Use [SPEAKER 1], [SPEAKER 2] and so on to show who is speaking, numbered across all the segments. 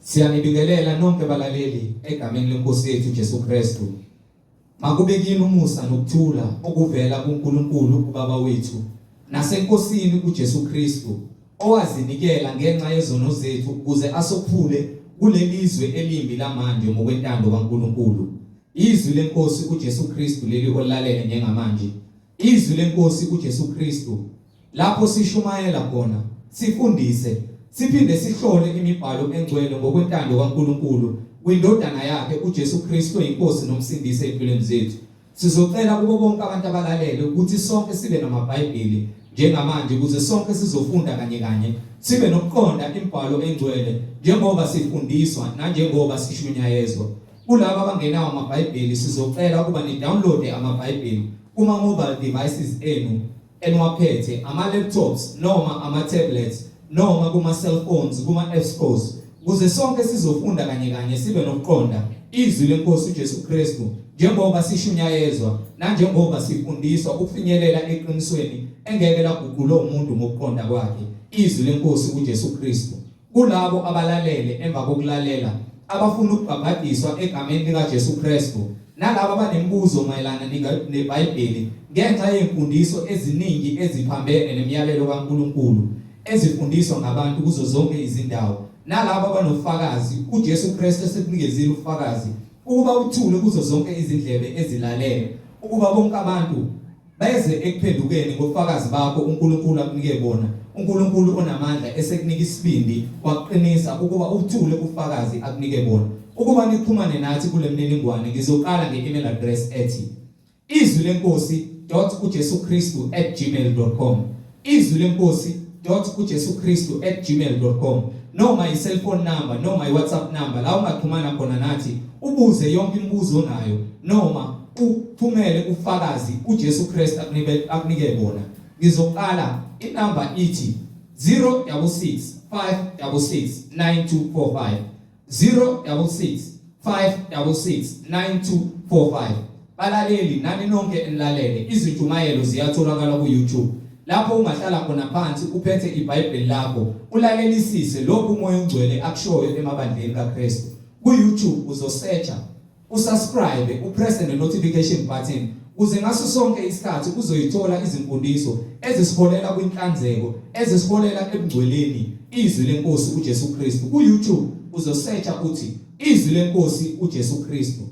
[SPEAKER 1] Siyanibingelela nonke balaleli egameni lenkosi yethu Jesu Kristu. Makube kini umusa nokuthula okuvela kuNkulunkulu uBaba wethu nasenkosini kuJesu Kristu owazinikela ngenxa yezono zethu ukuze asophule kulelizwe elimbi lamanje ngokwentando kaNkulunkulu. Izwi lenkosi kuJesu Kristu leli olalele njengamanje. Izwi lenkosi kuJesu Kristu lapho sishumayela khona, sifundise, siphinde sihlole imibhalo engcwele ngokwentando kaNkulunkulu kwindodana yakhe uJesu Kristu inkosi nomsindisi empilweni zethu. Sizocela kubo bonke abantu abalalele ukuthi sonke sibe namaBhayibheli njengamanje ukuze sonke sizofunda kanye sibe nokuqonda imibhalo engcwele njengoba sifundiswa nanjengoba sishunyayezwa. Kulabo abangenawo amaBhayibheli sizocela ukuba ni-download amaBhayibheli kuma mobile devices enu enwaphethe, ama-laptops noma ama-tablets noma kuma cellphones, kuma F-scores, ukuze sonke sizofunda kanye sibe nokuqonda izwi lenkosi uJesu Kristu njengoba sishunyayezwa nanjengoba sifundiswa ukufinyelela eqinisweni engeke laguqulwa umuntu ngokuqonda kwakhe. Izwi lenkosi uJesu Kristu kulabo abalalele emva kokulalela abafuna ukubhabhadiswa egameni likaJesu Kristu nalabo abanembuzo mayelana neBhayibheli ngenxa yemfundiso eziningi eziphambene nemiyalelo kaNkulunkulu ezifundiswa ngabantu kuzo zonke izindawo, nalabo abanofakazi uJesu Kristu esekunikezile ufakazi ukuba uthule kuzo zonke izindlebe ezilalele ukuba bonke abantu beze ekuphendukeni ngofakazi bakho uNkulunkulu akunike bona. uNkulunkulu onamandla esekunika isibindi waqinisa ukuba uthule ufakazi akunike bona. Ukuba nixhumane nathi kule mniningwane ngizoqala nge-email address ethi izwilenkosi.ujesukristu@gmail.com, izwilenkosi.ujesukristu@gmail.com, noma i-cellphone number noma i-WhatsApp number la ungaxhumana khona nathi ubuze yonke imibuzo onayo noma uthumele ufakazi uJesu Kristu akunike bona. Ngizoqala inamba ithi 066 566 9245, 066 566 9245. Balaleli nani nonke enilalele, izintshumayelo ziyatholakala ku-YouTube lapho ungahlala khona phansi uphethe iBhayibheli lakho ulalelisise lokhu umoya ongcwele akushoyo emabandleni kaKristu. Ku-YouTube uzosearcha, usubscribe, upress the notification button ukuze ngaso sonke isikhathi uzoyithola izimfundiso ezisiholela kwinhlanzeko, ezisiholela ebungcweleni izwi lenkosi uJesu Kristu. Ku-YouTube uzosearcha uthi izwi lenkosi uJesu Kristu,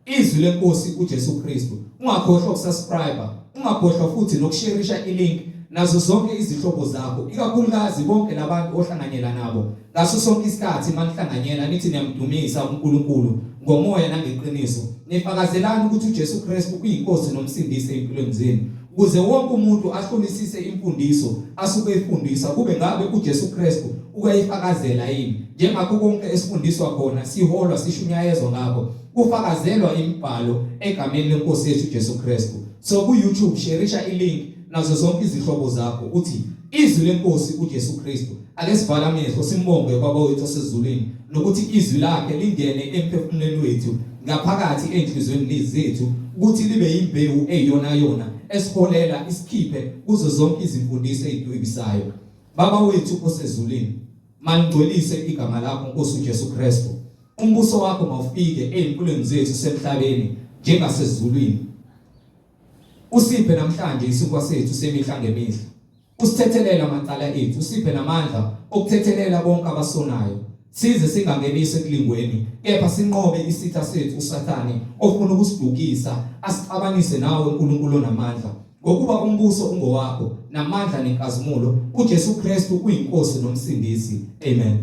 [SPEAKER 1] izwi lenkosi uJesu Kristu. Ungakhohlwa ukusubscribe, ungakhohlwa futhi nokusharisha ilink nazo zonke izihlobo zakho, ikakhulukazi bonke labantu ohlanganyela nabo ngaso sonke isikhathi manihlanganyela nithi niyamdumisa uNkulunkulu ngomoya nangeqiniso, nifakazelana ukuthi uJesu Kristu uyinkosi nomsindisi empilweni zenu, ukuze wonke umuntu ahlolisise imfundiso asuke efundisa kube ngabe uJesu Kristu ukuyifakazela yini njengakho konke esifundiswa khona siholwa sishunyayezwa ngakho kufakazelwa imibhalo egameni lenkosi yethu uJesu Kristu. So ku-YouTube sharisha ilink nazo zonke izihlobo zakho uthi izwi lenkosi uJesu Kristu. Ake sivala amehlo simbonge Baba wethu osezulwini nokuthi izwi lakhe lingene emphefumulweni wethu ngaphakathi enhlizweni zethu ukuthi libe imbewu eyona esiholela isikhiphe kuzo zonke izimfundiso ezidwebisayo. Baba wethu osezulwini, manigcwelise igama lakho Nkosi uJesu Kristu. Umbuso wakho mawufike ezimpilweni zethu semhlabeni njengasezulwini. Usiphe namhlanje isinkwa sethu semihla ngemihla. Usithethelele amacala ethu, usiphe namandla okuthethelela bonke abasonayo. Size singangenise ekulingweni, kepha sinqobe isitha sethu uSathane ofuna ukusidukisa, asixabanise nawe uNkulunkulu onamandla. Ngokuba umbuso ungowakho namandla nenkazimulo uJesu Kristu uyinkosi nomsindisi. Amen.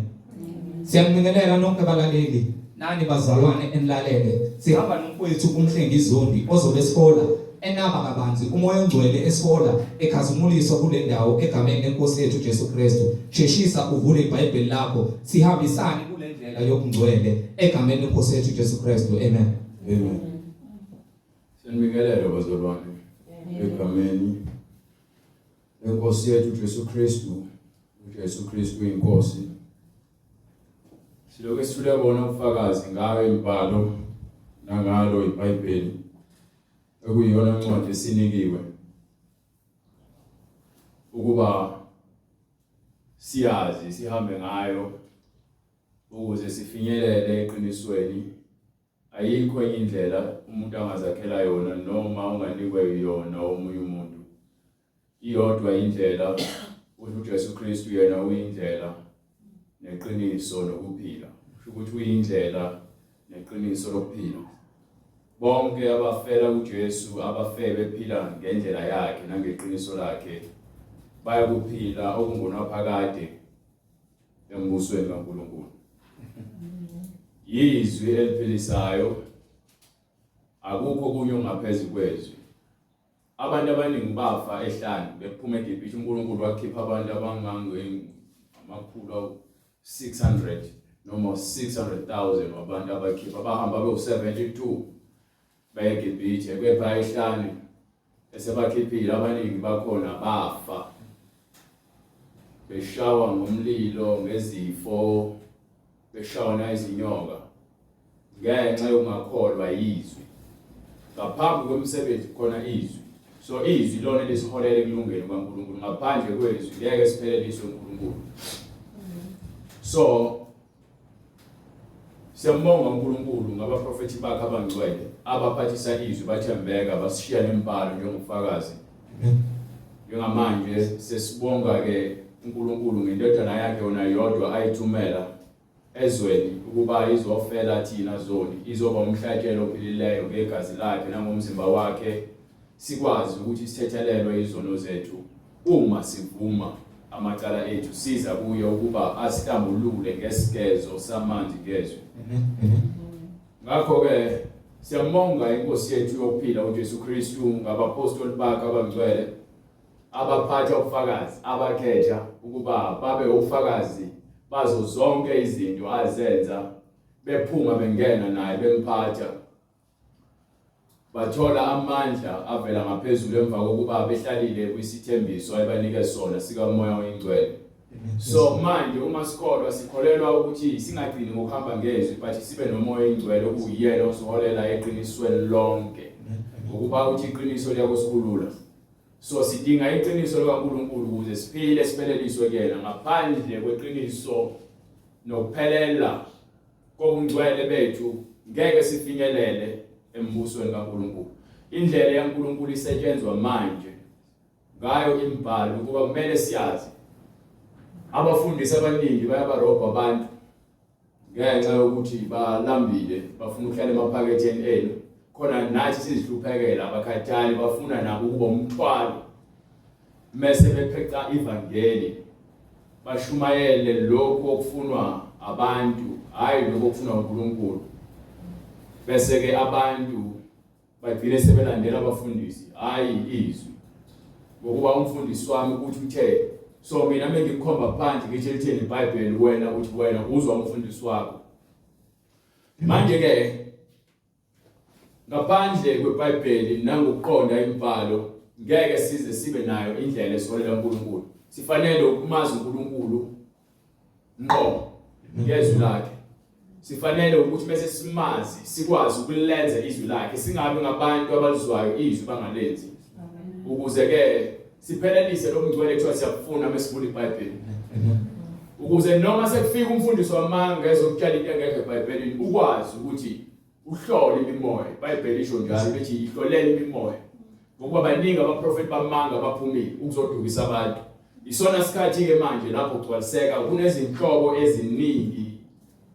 [SPEAKER 1] Siyabingelela nonke balaleli, nani bazalwane enilalele. Sihamba nomfowethu uMhlengizondi ozobe sihola enaba kabanzi umoya ongcwele esihola ekhazimulisa kule ndawo egameni lenkosi yethu Jesu Kristu. Sheshisa uvule iBhayibheli lakho sihambisane kule ndlela yokungcwele egameni lenkosi yethu Jesu Kristu. Amen.
[SPEAKER 2] Amen. Sinibingelela bazalwane egameni lenkosi yethu Jesu Kristu. uJesu Kristu inkosi. Siloke sithule bona ufakazi ngayo imibhalo nangalo iBhayibheli ekuyiyona incwadi esinikiwe ukuba siyazi sihambe ngayo ukuze sifinyelele eqinisweni. Ayikho enye indlela umuntu angazakhela yona noma unganikwe yona omunye umuntu. Iyodwa indlela uJesu Kristu yena uyindlela neqiniso lokuphila. Ukuthi uyindlela neqiniso lokuphila. Bonke abafela uJesu abafe bephila ngendlela yakhe nangeqiniso lakhe bayakuphila okungonaphakade embusweni kaNkulunkulu. Yizwi eliphilisayo, akukho kunye ongaphezulu kwezwi. Abantu abaningi bafa ehlane bephuma eGibhithe. uNkulunkulu wakhipha abantu amakhulu 600 noma 600,000 abantu abakhipha bahamba be-72 baye eGibhithe. Kepha ehlane esebakhiphile abaningi bakhona bafa beshawa ngomlilo, ngezifo, beshawa nayizinyoka ngenxa yokungakholwa izwi. Ngaphambi kwemisebenzi khona izwi. So izwi lona lesiholele kulungeni kwaNkulunkulu. Ngaphandle kwezwi ngeke sipheleliswe uNkulunkulu. So siyambonga uNkulunkulu ngabaprofethi bakhe abangcwele abaphathisa izwi bathembeka basishiya nembalo njengofakazi. Njengamanje sesibonga ke uNkulunkulu ngendodana yakhe yona yodwa ayithumela ezweni ukuba izofela thina zoni, izoba umhlatshelo ophilileyo ngegazi lakhe nangomzimba wakhe, sikwazi ukuthi sithethelelwe izono zethu uma sivuma amacala ethu, siza kuye ukuba asihlambulule ngesikezo samanzi ngezwi. Ngakho ke siyambonga inkosi yethu yokuphila uJesu Kristu ngabapostoli bakhe abangcwele abaphatha ubufakazi abakhetha ukuba babe ufakazi bazo zonke izinto azenza, bephuma bengena naye bemphatha, bathola amandla avela ngaphezulu emva kokuba behlalile kwisithembiso ayibanike sona sikaMoya oyiNgcwele. So manje uma sikholwa sikholelwa ukuthi singagcini ngokuhamba ngezwi but sibe noMoya oyiNgcwele okuyena osiholela eqinisweni lonke, ukuba uthi iqiniso liyakusikhulula. So sidinga iqiniso likaNkulunkulu ukuze siphile sipheleliswe kuyena. Ngaphandle kweqiniso nokuphelela kobungcwele bethu ngeke sifinyelele embusweni kaNkulunkulu. Indlela yaNkulunkulu isetshenzwa manje ngayo imbhalo ukuba kumele siyazi. Abafundisi abaningi bayabarobha abantu ngenxa yokuthi balambile, bafuna ukuhlala emaphaketheni enu. Khona nathi sizihluphekela abakhathali bafuna nabo ukuba umthwalo. Mase bepheca ivangeli bashumayele lokho okufunwa abantu, hayi lokho okufunwa uNkulunkulu. Bese ke abantu bagcine sebelandela abafundisi, hayi izwi. Ngokuba umfundisi wami ukuthi uthe, so mina mengikhomba phansi ngithi lithini iBhayibheli, wena uthi wena uzwa umfundisi wakho. Manje ke ngaphandle kweBhayibheli nangokuqonda imibhalo ngeke size sibe nayo indlela esiholela uNkulunkulu. Sifanele ukumazi uNkulunkulu ngqo ngezwi lakhe. Sifanele ukuthi bese simazi sikwazi ukulenza izwi lakhe, singabe ngabantu abalizwayo izwi bangalenzi. Ukuze ke siphelelise lo mngcwele ekuthiwa siyafuna mesifuna iBhayibheli. Ukuze noma sekufika umfundisi wamanga ezokutshala into engekho eBhayibhelini ukwazi ukuthi uhlole imimoya. iBhayibheli isho njalo lithi ihlolele imimoya. Ngokuba baningi abaprofeti bamanga abaphumile ukuzodukisa abantu. Isona sikhathi ke manje lapho kugcwaliseka kunezinhlobo eziningi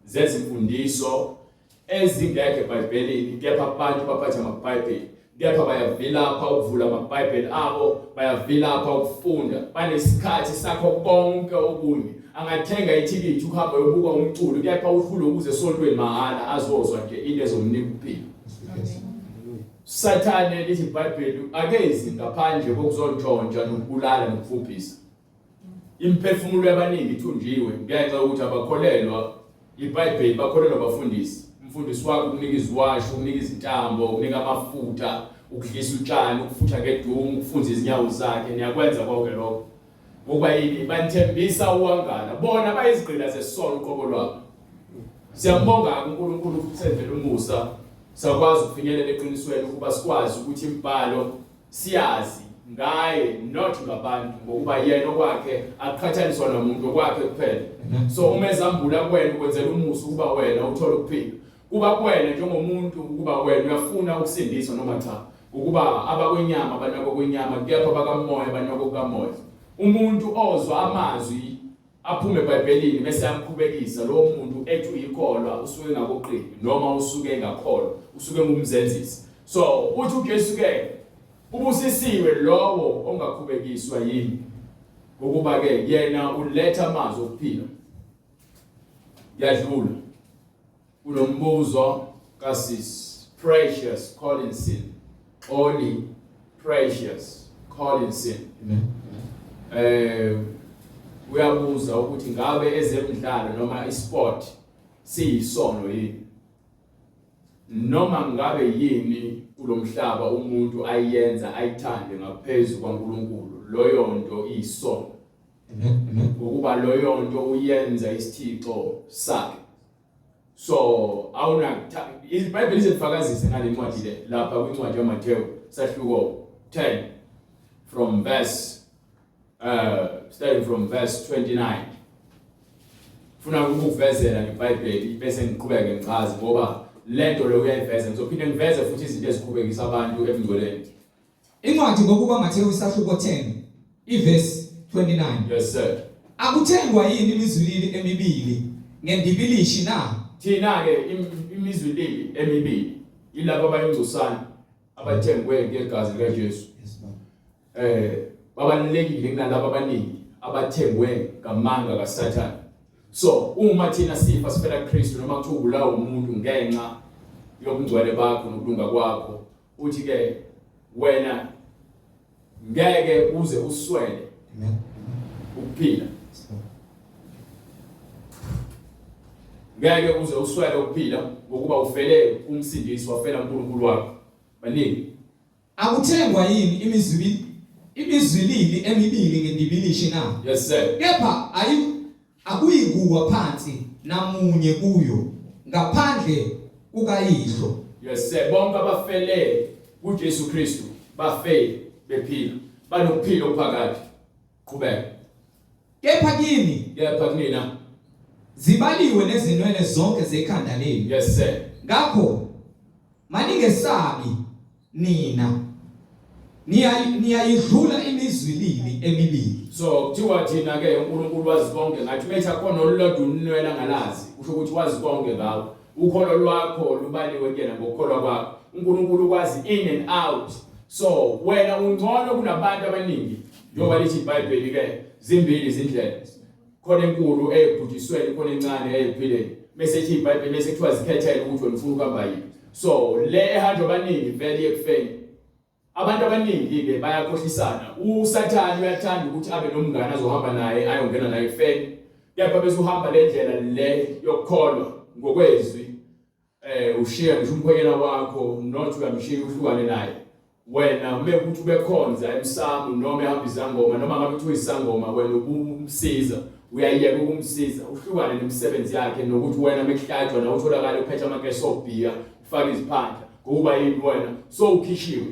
[SPEAKER 2] zezimfundiso ezingekho eBhayibhelini, kepha abantu baphatha amaBhayibheli. Kepha bayavilapha ukuvula amaBhayibheli abo, bayavilapha ukufunda. Banesikhathi sakho konke okunye. Angathenga ithikithi ukuhamba yobuka umculo, kepha uhlule ukuze esontweni mahala azozwa nje into ezomnika ukuphila. Sathane lithi iBhayibheli akezi ngaphandle kokuzontshontshwa nokubulala nokufuphisa. Imphefumulo yabaningi ithunjiwe ngenxa yokuthi abakholelwa iBhayibheli, bakholelwa abafundisi. Umfundisi wakho ukunika iziwasho, ukunika izintambo, ukunika amafutha, ukudlisa utshani, ukufutha ngedumu, ukufunza izinyawo zakhe. Niyakwenza konke lokho. Ngoba yini banithembisa uwangala, bona bayizigqila zesono uqobo lwabo. Siyambonga uNkulunkulu ukuthi senzele umusa sakwazi ukufinyelela eqinisweni ukuba sikwazi ukuthi imibhalo siyazi ngaye not ngabantu ngokuba yena okwakhe aqhathaniswa nomuntu okwakhe kuphela. So uma ezambula kuwena ukwenzela umusa ukuba wena uthola ukuphila. Kuba kuwena njengomuntu ukuba wena uyafuna ukusindiswa noma cha. Ukuba abakwenyama abanako kwenyama kepha bakamoya abanako kamoya. Umuntu ozwa amazwi aphume eBhayibhelini bese yamqhubekisa lo muntu ethi uyikholwa usuke ngakoqini noma usuke ngakholwa usuke ngumzenzisi. So uthi uJesu ke ubusisiwe lowo ongaqhubekiswa yini ngokuba ke yena uletha amazwi okuphila. Yadlula unombuzo kaSis Precious Collinson, Oli Precious Collinson. Uyabuza ukuthi ngabe ezemidlalo noma isport siyisono yini noma ngabe yini kulomhlaba umuntu ayenza ayithande ngaphezulu kwaNkulunkulu loyo nto iyisono. Ngokuba loyo nto uyenza isithixo sakhe. So awuna iBhayibheli isifakazisa ngale ncwadi le lapha kwincwadi yaMathewu sahluko 10 from verse starting from verse 29. Funa ukukuvezela ngeBhayibheli bese ngiqhubeke ngichaze ngoba lento le uyayiveza ngizophinde ngiveze futhi izinto eziqhubekisa abantu emngcweleni.
[SPEAKER 1] Incwadi ngokuba Mathewu isahluko 10 iverse 29.
[SPEAKER 2] Yes sir.
[SPEAKER 1] Akuthengwa yini imizwilili emibili ngendibilishi na?
[SPEAKER 2] Thina ke imizwilili emibili ilapha abayingcosana abathengwe ngegazi likaJesu. Babalulekile kunalabo abaningi abathengwe ngamanga kaSathane. So uma thina sifa sifela kuKristu noma kuthiwa ubulawa umuntu ngenxa yobungcwele bakho nokulunga kwakho uthi ke wena ngeke uze uswele ukuphila. Ngeke uze uswele ukuphila ngokuba ufele umsindisi wafela uNkulunkulu wakho. Baningi
[SPEAKER 1] akuthengwa yini imizwilili emibili ngendibilishi na?
[SPEAKER 2] Yes sir.
[SPEAKER 1] Kepha akuyikuwa phansi namunye kuyo ngaphandle kukayihlo.
[SPEAKER 2] Yes sir. Bonke abafele kuJesu Kristu bafe bephila banokuphila ophakathi. Qhubeka.
[SPEAKER 1] Kepha kimi
[SPEAKER 2] kunina
[SPEAKER 1] zibaliwe nezinwele zonke zekhanda lenu.
[SPEAKER 2] Yes sir.
[SPEAKER 1] Ngakho maningesabi nina niyayidlula imizwilili emibili.
[SPEAKER 2] So kuthiwa thina ke uNkulunkulu wazi konke ngathi methi akhona olulodwa unwela ngalazi kusho ukuthi wazi konke ngawo. Ukholo lwakho lubaliwe kuyena ngokukholwa kwakho. uNkulunkulu kwazi in and out. So wena ungcono kunabantu abaningi njengoba lithi iBhayibheli ke zimbili izindlela. Khona enkulu eyibhujisweni khona encane eyiphileni. Bese ithi iBhayibheli bese kuthiwa zikhethele ukuthi wena ufuna ukuhamba yini. So le ehanjwa abaningi vele yekufeni. Abantu abaningi ke bayakhohlisana. uSathane uyathanda ukuthi abe nomngane azohamba naye ayongena naye ekufeni. Kepha bese uhamba le ndlela le yokukholwa ngokwezwi. Ushiya ngisho umkhwenyana wakho not uyamshiya uhlukane naye. Wena uma ukuthi ubekhonza emsamu noma ehamba izangoma noma ngabe uthi uyisangoma wena ubumsiza uyayeka ukumsiza uhlukane nemisebenzi yakhe nokuthi wena mekuhlatshwa na utholakala uphethe amakeso obhiya ufaka iziphandla ngoba yini wena so ukhishiwe.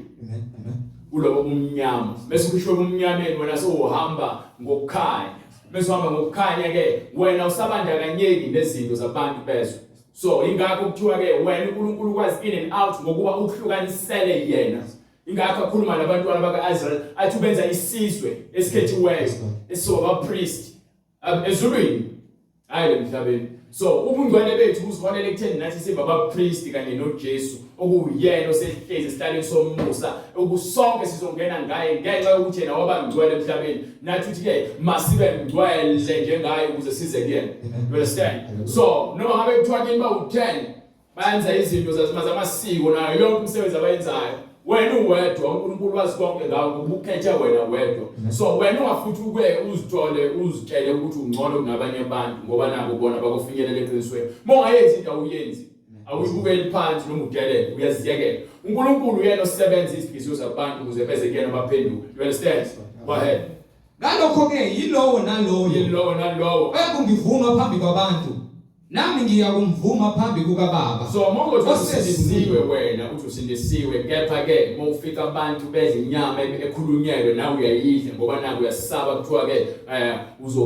[SPEAKER 2] Kulobo umnyama bese ukhishiwe umnyameni wena so uhamba ngokukhanya. Bese uhamba ngokukhanya ke wena usabandakanyeki nezinto zabantu bezwe. So ingakho kuthiwa ke wena uNkulunkulu kwazi in and out ngokuba ukuhlukanisele yena. Ingakho akhuluma nabantwana bakaIsrael athi ubenza isizwe esikhethiweyo esizoba priest ezulwini hayi emhlabeni. So ubungcwele bethu uzibonele ekutheni nathi siba abapriest kanye noJesu okuyena osehlezi esihlalweni somusa okusonke sizongena ngaye ngenxa yokuthi yena wabangcwele emhlabeni nathi uthi ke masibe ngcwele njengaye ukuze size kuyena. You understand? So noma ngabe kuthiwa kini ba-10 bayenza izinto zamasiko nayo yonke umsebenzi abayenzayo wena uwedwa uNkulunkulu wazi konke ngawo ukukhethe wena wedwa. So wena ungafuthi uke uzithole uzitshele ukuthi ungcono kunabanye abantu ngoba nabo bona bakofinyelela eqinisweni. Mongayenzi into awuyenzi awuyibukeli phansi noma udelele uyaziyekela. uNkulunkulu yena osebenza izifiso zabantu ukuze beze kuyena baphenduke. You understand? Go ahead.
[SPEAKER 1] Ngalokho ke yilowo nalowo
[SPEAKER 2] oyakungivuma
[SPEAKER 1] phambi kwabantu nami ngiyakumvuma phambi kukaBaba.
[SPEAKER 2] So mongothi usindisiwe wena uthi usindisiwe kepha ke mawufika abantu bedla inyama ekhulunyelwe nawe uyayidla ngoba naku uyasaba kuthiwa ke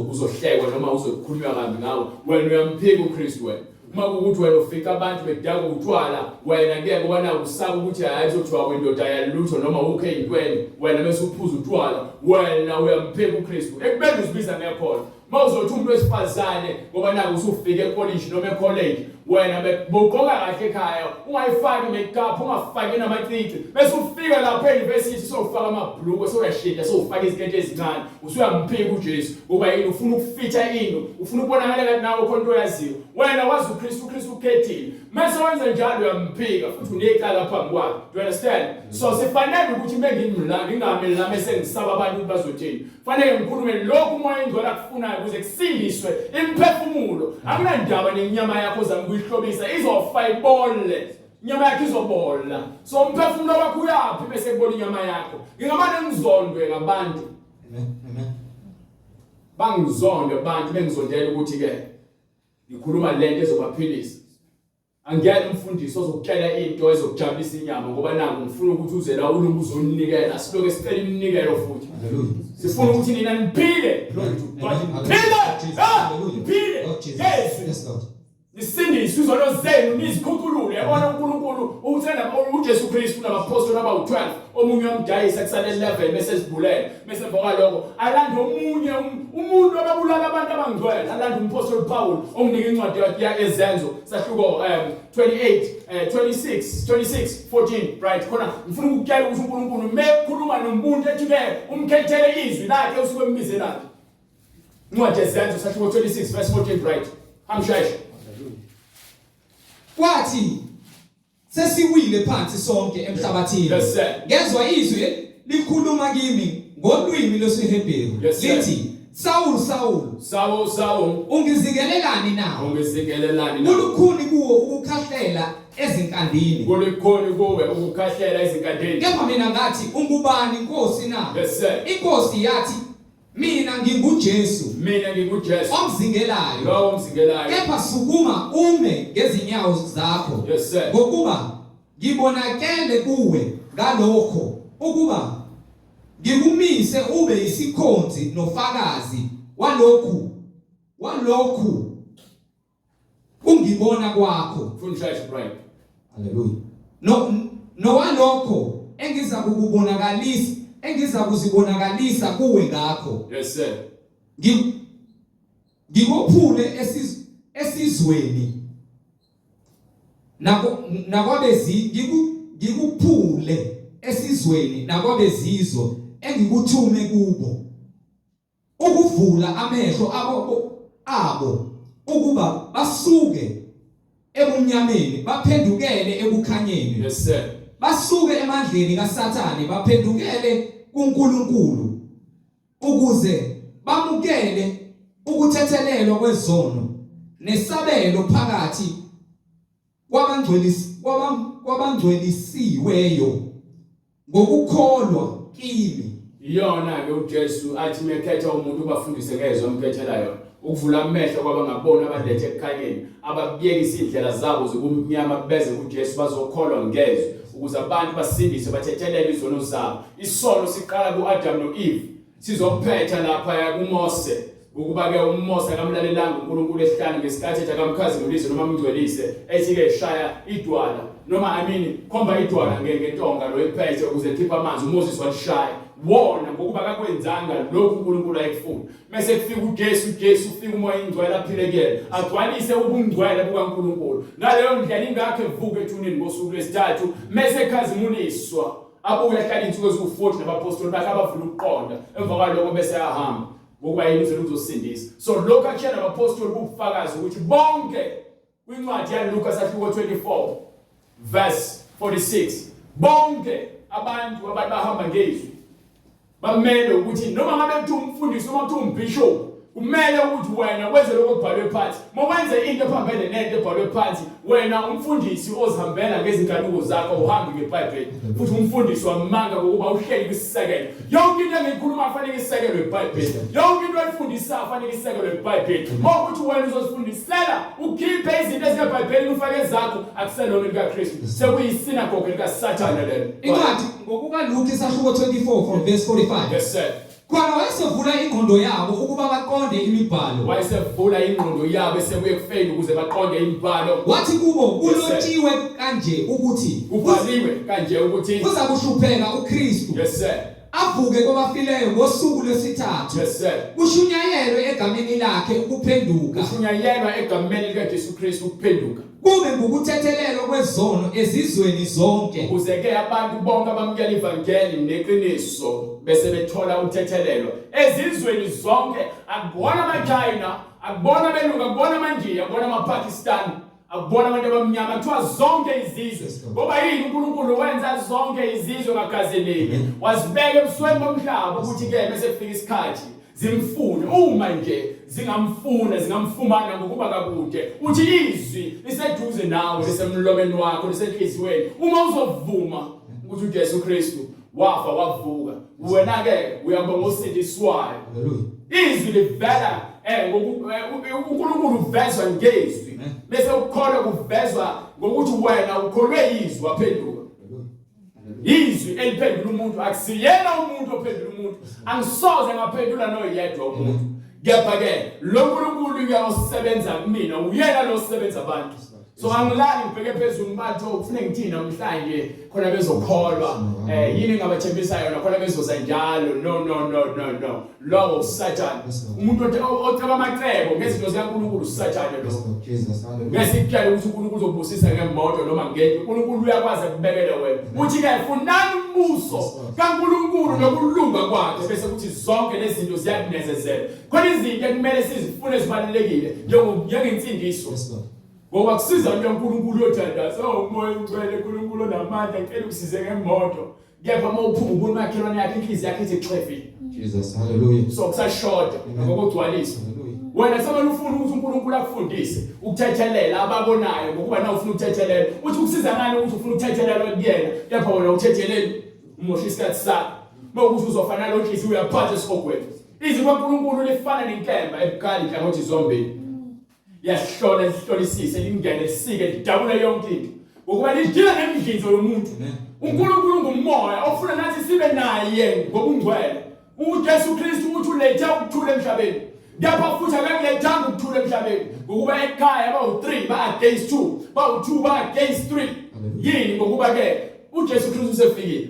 [SPEAKER 2] uzohlekwa noma uzokhulunywa kambi ngawe wena uyamphika uKristu wena. Uma ukuthi wena ufika abantu bedaka utshwala wena ke ngoba naku usaba ukuthi hayi uzothiwa wendoda yalutho noma ukhe intweni wena bese uphuza utshwala wena uyamphika uKristu ekubeni uzibiza ngekhono. Mawuzothi umuntu wesifazane ngoba naku usufika ecollege noma ecollege wena bebogoka kahle ekhaya ungayifaki makeup ungafaki namacici bese ufika lapha euniversity sowufaka amabhluku soyashinda sowufaka izikete ezincane usuyamphika uJesu ngoba yini ufuna ukufitha into ufuna ukubonakala ngathi nawe khona into oyaziyo wena wazi uKristu ukhethile mase wenza njalo uyamphika futhi unecala phambi kwakhe. Do you understand? So sifanele ukuthi mengimlanga ngingami la mase ngisaba abantu bazothini fanele ngikhulume lokhu umoya ingcwele akufunayo ukuze kusindiswe imphefumulo akunandaba nenyama yakho zamkuyihlobisa izofa ibole inyama yakho izobola. So umphefumulo wakho uyapi bese kubona inyama yakho ngingamane ngizondwe ngabantu.
[SPEAKER 1] Amen.
[SPEAKER 2] Bangizonde abantu bengizondela ukuthi ke ngikhuluma lento ezobaphilisa. Angiyali umfundiso ozokutshela into ezokujabulisa inyama ngoba nangu ngifuna ukuthi uze la uzoninikela siloke sicela iminikelo futhi.
[SPEAKER 1] Hallelujah.
[SPEAKER 2] Sifuna ukuthi nina niphile. Phile. Yes. Nisindiswe izono zenu nizikhuculule yabona uNkulunkulu uthanda uJesu Kristu nabapostoli aba-12 omunye wamdayisa kusale 11 bese sibulele bese emva lokho alanda omunye umuntu ababulala abantu abangcwele alanda umpostoli Paul onginika incwadi yakhe ezenzo sahluko 26:14 right khona ngifuna ukukutshela ukuthi uNkulunkulu mekhuluma nomuntu ethi ke umkhethele izwi lakhe usuke embize lakhe incwadi ezenzo sahluko 26:14 right hamsheshe.
[SPEAKER 1] Kwathi sesiwile phansi sonke emhlabathini ngezwa izwi likhuluma kimi ngolwimi lwesiHebheru lithi Saul ungizikelelani nawe kulukhuni kuwo ukukhahlela ezinkandini kepha mina ngathi ungubani Nkosi na inkosi yathi mina nginguJesu omzingelayo kepha sukuma ume ngezinyawo zakho ngokuba ngibonakele kuwe ngalokho ukuba ngikumise ube isikhonzi nofakazi walokhu ungibona kwakho. Hallelujah. No walokho engizakuzibonakalisa kuwe ngakho.
[SPEAKER 2] Yes sir.
[SPEAKER 1] Ngikuphule esizweni ngikuphule esizweni nakwabezizwe engikuthume kubo ukuvula amehlo abo ukuba basuke ebumnyameni baphendukele ebukhanyeni.
[SPEAKER 2] Yes sir.
[SPEAKER 1] Basuke emandleni kaSathane baphendukele kuNkulunkulu ukuze bamukele ukuthethelelwa kwezono nesabelo phakathi kwabangcwelisiweyo ngokukholwa kimi.
[SPEAKER 2] Iyona ke uJesu athi mekhetha umuntu ubafundise ngezwe amkhethelayo ukuvula amehlo kwabangabona abalethe ekukhanyeni ababiyekisa indlela zabo zokumnyama beze kuJesu bazokholwa ngezwe ukuze abantu basindiswe bathethelele izono zabo. Isono siqala kuAdam noEve sizophetha lapha kuMose ukuba ke uMose akamlalelanga uNkulunkulu esihlanu ngesikhathi ethi akamkhazi ngolise noma amngcwelise ethi ke shaya idwala noma khomba idwala ngentonga lo ephethe ukuze khipha amanzi uMoses walishaya wona ngokuba akakwenzanga lokhu uNkulunkulu ayekufuna. Mase kufika uJesu ufika umoya ingcwele aphilekele agcwalise ubungcwele bukaNkulunkulu ngaleyo ndlela ingakho evuka ethuneni ngosuku lwesithathu mase ekhazimuliswa abuye ahlala insuku eziwu-40 nabapostoli bakhe abavula ukuqonda emva kwalokho bese ayahamba ngokuba yini uzosindisa. So lokho akutshela abapostoli kubufakazi ukuthi bonke kwincwadi yaLuka sahluko 24 verse 46 bonke abantu abahamba ngezwi bamele ukuthi noma ngabe kuthi umfundisi noma kuthi umbishop kumele ukuthi wena wenze lokho okubhalwe phansi. Mawenze into ephambene nento ebhalwe phansi, wena umfundisi ozihambela ngezinkanuko zakho uhambe ngeBhayibheli. Futhi umfundisi wamanga ngokuba uhleli kwisisekelo. Yonke into engikhuluma afanele isekelwe eBhayibheli. Yonke into oyifundisa afanele isekelwe eBhayibheli. Ukuthi wena uzosifundisela ukhiphe izinto eziseBhayibhelini ufake zakho akuselona likaKristu. Sekuyisinagoge likaSathane lelo.
[SPEAKER 1] Incwadi ngokukaLuke isahluko 24 from verse 45.
[SPEAKER 2] Yes sir.
[SPEAKER 1] Khona wayesevula ingqondo yabo ukuba baqonde imibhalo.
[SPEAKER 2] Wayesevula ingqondo yabo esebuye kufeni ukuze baqonde imibhalo.
[SPEAKER 1] Wathi kubo kulotshiwe kanje ukuthi
[SPEAKER 2] kubhaliwe kanje ukuthi
[SPEAKER 1] kuza kuhlupheka uKristu.
[SPEAKER 2] Yes sir.
[SPEAKER 1] Avuke kwabafileyo ngosuku lwesithathu.
[SPEAKER 2] Yes sir.
[SPEAKER 1] Kushunyayelwe egameni lakhe ukuphenduka.
[SPEAKER 2] Kushunyayelwa egameni likaJesu Kristu ukuphenduka.
[SPEAKER 1] Kube ngokuthethelelwa kwezono ezizweni zonke.
[SPEAKER 2] Uzeke abantu bonke abamukela ivangeli neqiniso bese bethola uthethelelo. Ezizweni zonke akubona amaChina, akubona abelungu, akubona amandiya, akubona amaPakistan, akubona abantu abamnyama, kuthiwa zonke izizwe. Ngoba yini uNkulunkulu wenza zonke izizwe ngakazeleki. Wazibeka ebusweni bomhlaba ukuthi ke bese kufika isikhathi zimfune. Uma nje zingamfumana ngokuba kakude. Uthi izwi liseduze nawe, lisemlomeni wakho, lisenhliziyweni. Uma uzovuma ukuthi uJesu Kristu wafa wavuka, wena ke uyaba ngosindiswayo. Izwi livela uNkulunkulu uvezwa ngezwi. Bese ukukholwa kuvezwa ngokuthi wena ukholwe izwi waphenduka. Izwi eliphendula umuntu akusiyena umuntu ophendula umuntu. Angisoze ngaphendula noyedwa umuntu. Kepha ke lo Nkulunkulu uyasebenza kumina, uyena lo osebenza abantu. So angilali ngibheke phezulu batho kufanele ngithini namhlanje khona bezokholwa. Yini ngabathembisa yona khona bezoza njalo. No. Lo uSathane. Umuntu othaba amacebo ngezinto zikaNkulunkulu uSathane lo. Ngesikhathi ukuthi uNkulunkulu uzobusisa ngemoto noma ngeke. uNkulunkulu uyakwazi ukubekela wena. Uthi ke funani umbuso kaNkulunkulu nokulunga kwakhe bese kuthi zonke lezi zinto ziyakunezezela. Khona izinto ekumele sizifune ezibalulekile njengemfundiso. Ngoba kusiza nje uNkulunkulu yothandaza umoya ongcwele uNkulunkulu onamandla ngicela ukusize ngemoto. Kepha mawuphuma ubona makhelwane yakhe inhliziyo yakhe ithi xhefi.
[SPEAKER 1] Jesus hallelujah.
[SPEAKER 2] So kusashoda ngokugcwalisa. Wena samani ufuna ukuthi uNkulunkulu akufundise ukuthethelela ababonayo ngokuba na ufuna ukuthethelela. Uthi ukusiza ngani ukuthi ufuna ukuthethelela kuyena. Kepha wena uthetheleli umosha isikhathi sakho. Mawukuthi uzofana lo inhliziyo uyaphatha esikogweni. Izwi kaNkulunkulu lifana nenkemba ebukhali hlangothi zombili. Yahlola lihlolisise lingene lisike lidabula yonke into ngokuba lidila nemidlinzo yomuntu. uNkulunkulu ngumoya ofuna nathi sibe naye ngobungcwele. uJesu Kristu uthi uletha ukuthula emhlabeni, kepha futhi akakulethanga ukuthula emhlabeni ngokuba ekhaya bawu3 ba against 2 bawu2 ba against 3. Yini ngokuba ke uJesu Kristu usefikile.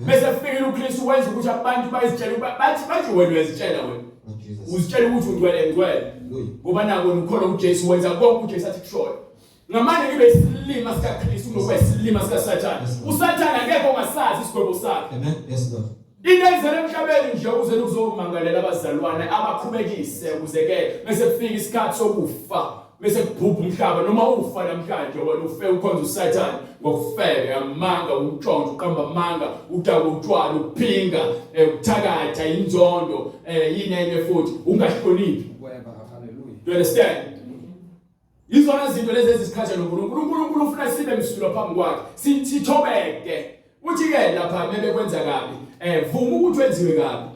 [SPEAKER 2] Bese fikile uKristu wenza ukuthi abantu bayizitshela bathi wena uyazitshela wena. Uzitshela ukuthi ungcwele ngoba nako ukholwa uJesu wenza konke uJesu athi kushoyo. Ngamanje kibe isilima sikaKristu nokwesilima sikaSathane. uSathane angeke ongasazi isigwebo sakhe.
[SPEAKER 1] Amen. Yes Lord.
[SPEAKER 2] Into ezele emhlabeni nje ukuze kuzomangalela abazalwane abakhubekise ukuze ke bese kufika isikhathi sokufa bese kubhubha umhlaba noma ufa namhlanje wena ufe ukhonza uSathane ngokufeka amanga untshontsho uqamba amanga utaka utshwala uphinga ukuthakatha inzondo yinene futhi ungahloniphi.
[SPEAKER 1] Hallelujah.
[SPEAKER 2] You understand? Izona izinto lezi ezisikhatsha noNkulunkulu. uNkulunkulu ufuna sibe msulwa phambi kwakhe sithobeke. Uthi ke lapha mebe kwenza kabi vuma ukuthi wenziwe kabi.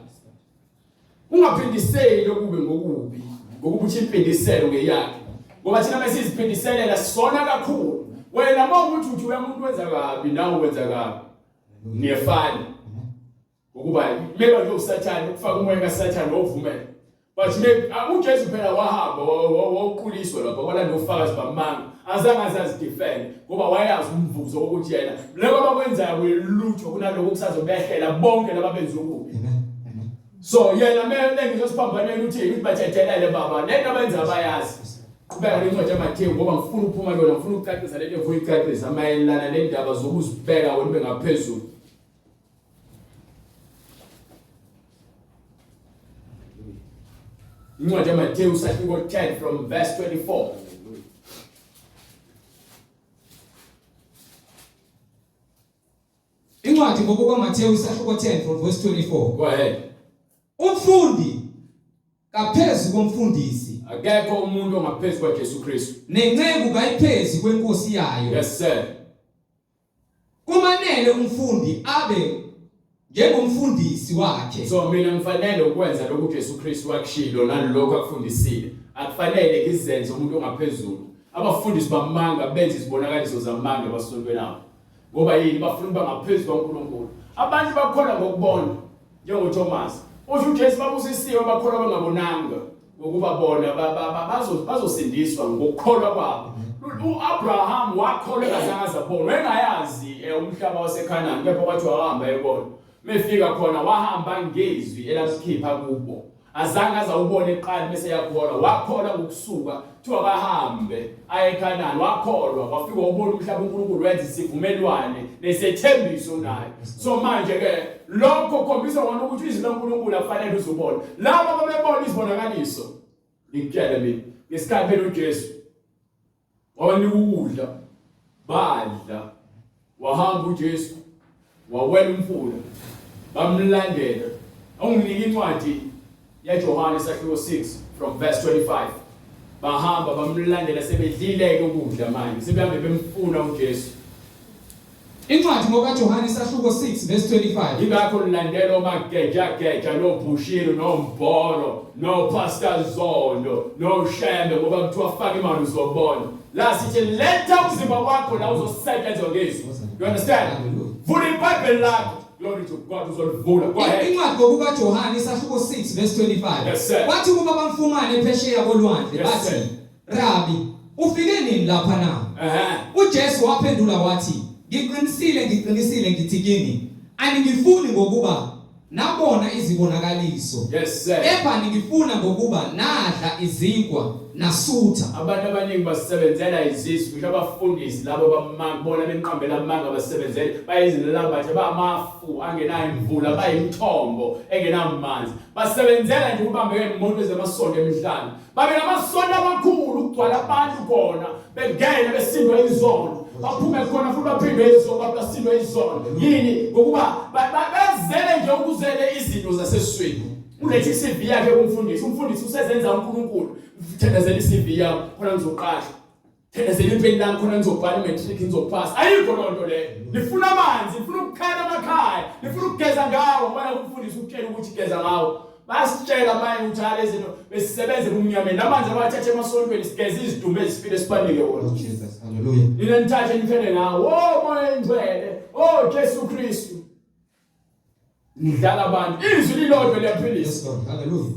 [SPEAKER 2] Ungaphindiseli okube ngokubi ngokuthi impindiselo ngeyakhe. Ngoba thina mesiziphindiselela sona kakhulu. Wena mawukuthi uthi umuntu wenza kabi nawe wenza kabi. Niyefana. Ngokuba meba nje uSathane ukufaka umoya kaSathane ovumela. But uJesu phela wahamba wawuquliswa lapha wala nofakazi bamanga azange azazidefend ngoba wayazi umvuzo ukuthi yena lebo abakwenzayo welutho kunaloko kusazobehlela bonke lababenza ukubi. So yena mele ngizosiphambanela uthi bathethelele baba lento abenza abayazi. Qhubeka lencwadi yaMathewu ngoba ngifuna ukuphuma yona ngifuna ukucacisa lento evuka icacisa mayelana nendaba zokuzibheka wena bengaphezulu. Incwadi yaMathewu sahluko 10 from verse 24.
[SPEAKER 1] Incwadi ngokukaMathewu isahluko 10 from verse 24.
[SPEAKER 2] Go ahead.
[SPEAKER 1] Umfundi kaphezulu
[SPEAKER 2] akekho umuntu ongaphezulu kwaJesu Kristu.
[SPEAKER 1] nenceku kayiphezi kwenkosi yayo.
[SPEAKER 2] Yes sir.
[SPEAKER 1] Kumanele umfundi abe njengomfundisi wakhe.
[SPEAKER 2] So mina ngifanele ukwenza lokhu uJesu Kristu wakushilo nalokho akufundisile. Akufanele ngizenze umuntu ongaphezulu. Abafundisi bamanga benza izibonakaliso zamanga basontweni nabo. Ngoba yini bafuna bangaphezulu kaNkulunkulu. Abantu bakholwa ngokubona njengoThomas. Usho uJesu babusisiwe bakholwa bangabonanga ngokuba bona bazosindiswa ngokukholwa kwabo. uAbraham wakholwa kazange azabona engayazi umhlaba waseKhanani kepha kwathi wahamba ebona. Mefika khona wahamba ngezwi elasikhipha kubo. Azange azawubona eqala bese yakholwa wakholwa ngokusuka kuthiwa bahambe ayeKhanani wakholwa wafika ubona umhlaba uNkulunkulu wenza isivumelwane nesethembiso naye. So manje ke lokho khombisa wona ukuthi izwi laNkulunkulu afanele uzubona. Laba babebona izibonakaliso ngikutshela mina ngesikhathi phela uJesu wawanika ukudla badla wahamba uJesu wawela umfula bamlandela. Awunginike incwadi yaJohane isahluko 6 from verse 25. Bahamba bamlandela sebedlile ukudla manje sebehambe bemfuna uJesu.
[SPEAKER 1] Incwadi ngokaJohane isahluko 6 verse 25.
[SPEAKER 2] Ingakho nilandela omageja noBushiro noMbholo noPastor Zondo noShembe ngoba kuthiwa faka imali uzobona. La sithi letha umzimba wakho la uzosetshenzwa ngezwi. You understand? Vula iBhayibheli lakho. Glory to God uzolivula. Go ahead.
[SPEAKER 1] Incwadi ngokaJohane isahluko 6 verse 25.
[SPEAKER 2] Yes, sir.
[SPEAKER 1] Wathi kuba bamfumane phesheya kolwandle
[SPEAKER 2] Yes,
[SPEAKER 1] bathi,
[SPEAKER 2] sir.
[SPEAKER 1] Rabi, ufike nini lapha na? uJesu waphendula wathi, ngiqinisile ngithi kini, aningifuni ngokuba nabona izibonakaliso.
[SPEAKER 2] Yes sir.
[SPEAKER 1] Kepha ningifuna ngokuba nadla izinkwa nasutha.
[SPEAKER 2] Abantu abaningi basebenzela izizwe ngisho abafundisi labo bamabona benqambela amanga basebenzela bayizinela bathi bamafu angenayo imvula bayimthombo engenamanzi basebenzela nje ubambeke imoto ezamasonto emihlanga babe namasonto amakhulu ukugcwala abantu khona bengena besindwe izono baphume khona futhi baphinde izono basindwe izono yini ngokuba bazele nje ukuzele izinto zasesiswini. Ulethi CV yakhe umfundisi usezenza uNkulunkulu thendazela iCV yakho khona ngizoqasha thendazela impeni lakho khona ngizobhala imatric ngizopass ayikho lonto le nifuna amanzi nifuna ukukhala emakhaya nifuna ukugeza ngawo wena umfundisi ukutshela ukuthi geza ngawo basitshela manje ukuthi lezinto besisebenze kumnyameni amanzi abathathe emasontweni sigeze izidumbu ezifile esipanike wona.
[SPEAKER 1] Jesus, hallelujah.
[SPEAKER 2] Nina nithathe nifele ngawo moya engcwele Jesu Kristu nidlala abantu izwi lilodwa liyaphilisa.
[SPEAKER 1] Yes Lord, hallelujah.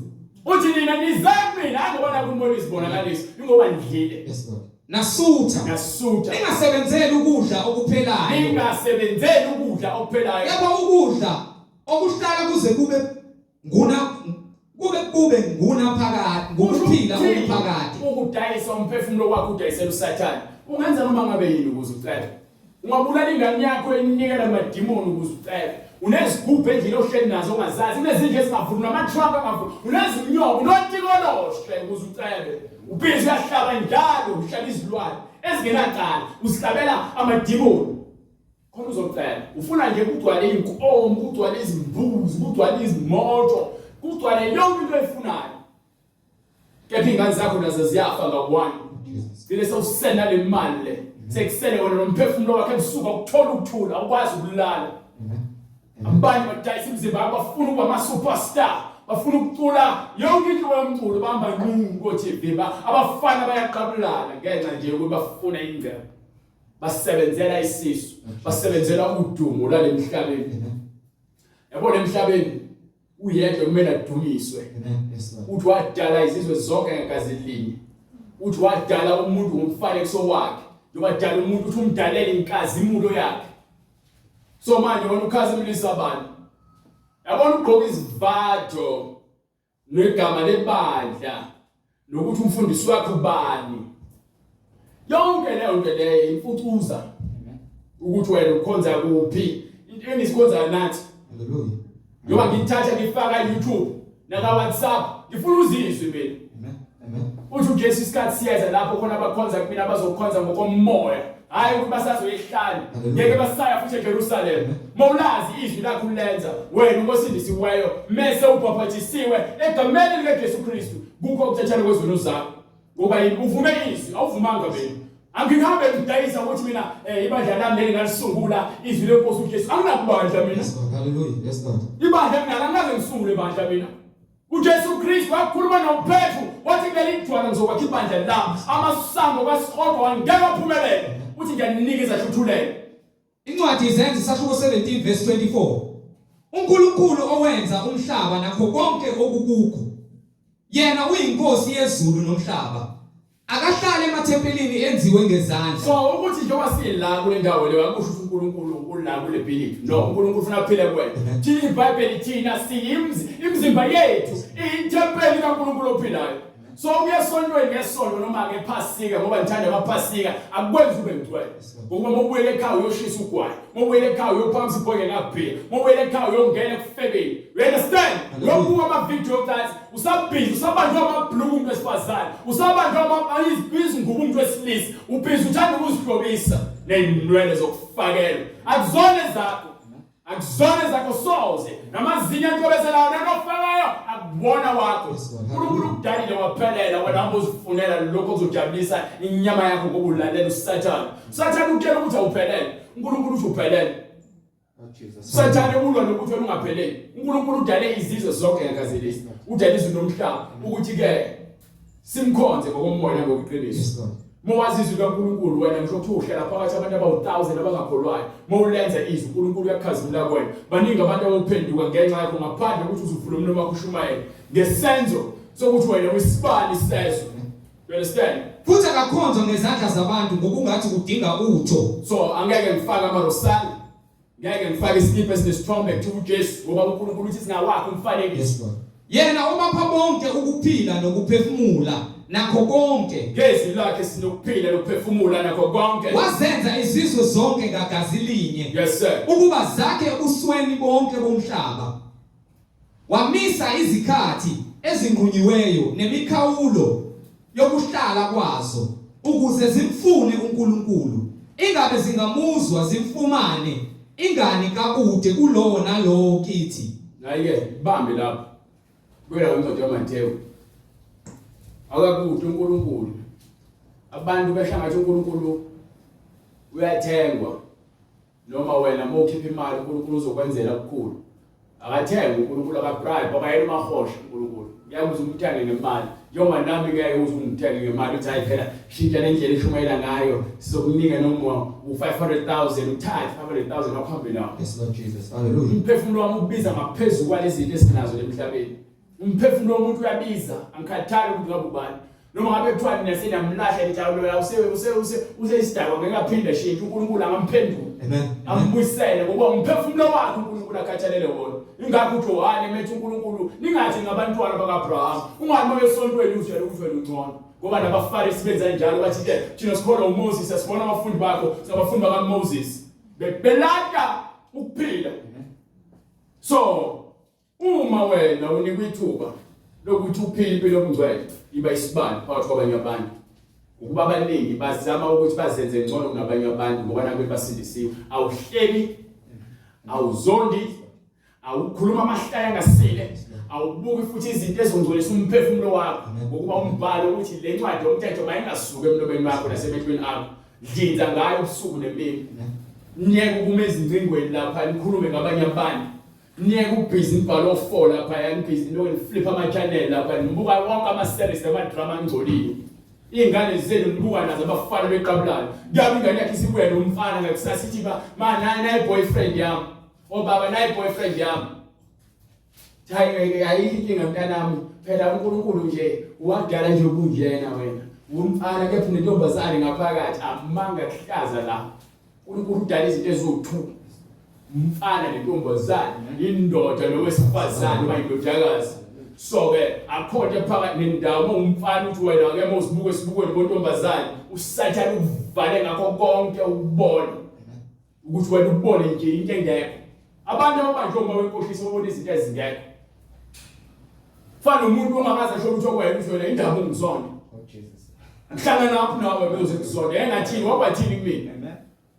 [SPEAKER 2] Uthi nina nizamina angibona kumbona izibonakaliso ingoba ngidlile.
[SPEAKER 1] Yes Lord. Nasutha. Ningasebenzeli ukudla okuphelayo.
[SPEAKER 2] Ningasebenzeli ukudla okuphelayo.
[SPEAKER 1] Yaba ukudla okuhlala kuze kube nguna phakathi ngokuphila okuphakathi.
[SPEAKER 2] Ukudayisa umphefumulo wakho udayisela uSathane. Ungenza noma ngabe yini ukuze ucele. Ungabulala ingane yakho enikela amadimoni ukuze ucele. Unezigubhe endlini ohleli nazo ongazazi unezindle ezingavuli namatruck angavuli unezinyoko unotikoloshwe ukuze ucebe ubhizi uyahlaba njalo uhlala izilwane ezingenacala usihlabela amadimoni khona uzocela ufuna nje kugcwale inkomo kugcwale izimbuzi kugcwale izimoto kugcwale yonke into oyifunayo kepha ingane zakho nazo ziyafa ngakubani bile sewusena le mali le sekusele wena nomphefumulo wakhe ebusuku ukuthola ukuthula awukwazi ukulala. Abanye badayisa imizimba yabo bafuna ukuba ama-superstar bafuna ukucula yonke into yomculo bahamba nqungu ko-TV abafana bayaqabulana ngenxa nje yokuthi bafuna ingcebo basebenzela isisu basebenzela udumo lale emhlabeni. Yabona emhlabeni uyedwa kumele adumiswe. Uthi wadala izizwe zonke ngegazi linye. Uthi wadala umuntu ngomfanekiso wakhe njengoba umuntu uthi umdalele inkazimulo yakhe. So manje wena ukhazimulisa abantu. Yabona ugqoka izivato negama lebandla nokuthi umfundisi wakhe ubani. Yonke leyo nto leyo imfucuza. Ukuthi wena ukhonza kuphi? Into engisikhonza nathi.
[SPEAKER 1] Hallelujah.
[SPEAKER 2] Ngoba ngithatha ngifaka YouTube naka WhatsApp ngifuna uzizwe mina.
[SPEAKER 1] Amen.
[SPEAKER 2] Uthi uJesu isikhathi siyaza lapho khona abakhonza kumina abazokhonza ngokomoya hayi ukuthi basazoyihlala ngeke basaya futhi eJerusalem mawulazi izwi lakho ulenza wena unkosindisiweyo mase ubhaphathisiwe egameni likaJesu Kristu kukho ukuthathana kwezono zakho ngoba uvume izwi awuvumanga beni angihambe ngidayisa ukuthi mina ibandla lami lengalisungula izwi lenkosi uJesu anginakubandla mina
[SPEAKER 1] hallelujah yes God
[SPEAKER 2] ibandla mina angaze ngisungule ibandla mina uJesu Kristu wakhuluma noPetru wathi ngelidwana ngizokwakha ibandla lami amasango kaSihogo wangeke aphumelele uthi ngiyanikeza hluthulele
[SPEAKER 1] incwadi izenzi isahluko 17 verse 24 uNkulunkulu owenza umhlaba nakho konke okukukho yena uyinkosi yezulu nomhlaba akahlale emathempelini enziwe ngezandla
[SPEAKER 2] so ukuthi nje wasila kule ndawo le wakusho uNkulunkulu ula kule bhilidi no uNkulunkulu ufuna kuphile kwena thina iBhayibheli thina imizimba yethu iyithempeli kaNkulunkulu ophilayo so uyesontweni ngesonto noma ke phasika ngoba ngithanda amaphasika akwenzi ube ngcwele ngoba mobuyele ekhaya uyoshisa ugwayi mobuyele ekhaya uyophamisa ibhoke ngaphila mobuyele ekhaya uyongena kufebeni you understand lokhu ama video that usabhizi usabanjwa amabhluku umuntu wesifazane usabanjwa izingubo umuntu wesilisa ubhizi uthanda ukuzihlobisa nenwele zokufakela akuzone zakho soze namazinya ntobezelayo nanofakayo akubona wakho uNkulunkulu kudalile waphelela wena hambe uzifunela lokho kuzojabulisa inyama yakho ngoba ulalela uSathane utshela ukuthi awuphelele uNkulunkulu uthi uphelele Sathane ulwa nokuthi wena ungapheleli uNkulunkulu udale izizwe zonke ngakazelisi udale izwe nomhlaba ukuthi ke simkhonze ngokomoya ngokuqiniso Mowazi izwi kaNkulunkulu wena ngisho ukuthi uhlala phakathi abantu abawu1000 abangakholwayo mawulenza izwi uNkulunkulu uyakhazimula kwena baningi abantu abaphenduka ngenxa yakho ngaphandle ukuthi uzuvula umlomo wakho ushumayela ngesenzo sokuthi wena uyisibani sezwe you understand
[SPEAKER 1] futhi akakhonzwa ngezandla zabantu ngokungathi kudinga utho
[SPEAKER 2] so angeke ngifake amarosali ngeke ngifake isikipha esinesithombe kuthi uJesu ngoba uNkulunkulu uthi singawakho umfanekiso
[SPEAKER 1] yena ubapha bonke ukuphila nokuphefumula nakho konke
[SPEAKER 2] ngezwi lakhe sinokuphila nokuphefumula nakho konke
[SPEAKER 1] wazenza izizwe zonke ngagazi linye
[SPEAKER 2] yes sir
[SPEAKER 1] ukuba zakhe usweni bonke bomhlaba wamisa izikhathi ezinqunyiweyo nemikhawulo yokuhlala kwazo ukuze zimfune uNkulunkulu ingabe zingamuzwa zimfumane ingani kakude kulowo nalowo kithi
[SPEAKER 2] naye bambe lapho kwela incwadi yaMateyu akakude uNkulunkulu abantu behlangathi uNkulunkulu uyathengwa noma wena mawukhipha imali uNkulunkulu uzokwenzela okukhulu akathengwa uNkulunkulu akabribe akayena mahosha uNkulunkulu uyakuze umthenge ngemali njengoba nami ngeke uzungithenge ngemali uthi hayi phela shintsha lendlela eshumayela ngayo sizokunika noma u500,000 uthathe 500,000 akuhambe nawo
[SPEAKER 1] yes Lord Jesus hallelujah
[SPEAKER 2] umphefumulo wami ubiza ngaphezulu kwalezinto esinazo emhlabeni umphefumulo womuntu uyabiza angikhathali ukuthi ngabe ubani noma ngabe kuthiwa nina senamlahla njalo la useyisidakwa ngeke aphinde shintshe uNkulunkulu angamphendula
[SPEAKER 1] amen
[SPEAKER 2] ambuyisele ngoba umphefumulo wakhe uNkulunkulu akhathalele wona ingakho uthi wani methu uNkulunkulu ningathi ngabantwana bakaAbraham ungani mabesontweni uzwele ukuthi wena ungcono ngoba nabaFarisi benza njalo bathi ke thina sikholwa uMoses asibona abafundi bakho sabafundi bakaMoses belaka ukuphila so uma wena unikwa ithuba lokuthi uphile impilo yobungcwele iba isibani phakathi kwabanye abantu ukuba abaningi bazama ukuthi bazenze ngcono kunabanye abantu ngoba nabe basindisiwe awuhleli awuzondi awukhuluma amahlaya ngasile awubuki futhi izinto ezongcolisa umphefumulo wakho ngokuba umbhalo ukuthi le ncwadi yomthetho mayingasuka emlomeni wakho nasemehlweni akho dlinza ngayo ubusuku nemini nyeke kuma ezingcingweni lapha nikhulume ngabanye abantu nyeke ubhizi imbhalo ofola lapha yanibhizi no flip ama channel lapha nibuka wonke ama series ama drama angcolile ingane zenu nibuka nazo abafana beqabulayo ngabe ingane yakhe isibuya nomfana ngakusasithi nayi boyfriend yami obaba nayi boyfriend yami ayinkinga mntanami phela uNkulunkulu nje wadala nje ubunjena wena umfana kepha nentombazane ngaphakathi amanga kuhlaza la uNkulunkulu udala izinto eziwu2 umfana nentombazane indoda nowesifazane bayindodakazi so ke akhona phakathi nendawo umfana uthi wena ke mawuzibuke sibukweni bontombazane uSathane uvale ngakho konke ukubona ukuthi wena ubone nje into engekho abantu abanje uma wenkohlisa babona izinto ezingekho fana umuntu ongakaze asho ukuthi okwena uthi wena indaba ungizonda
[SPEAKER 1] oh Jesus
[SPEAKER 2] ngihlangana lapho nawe beze kuzonda engathini wabathini kimi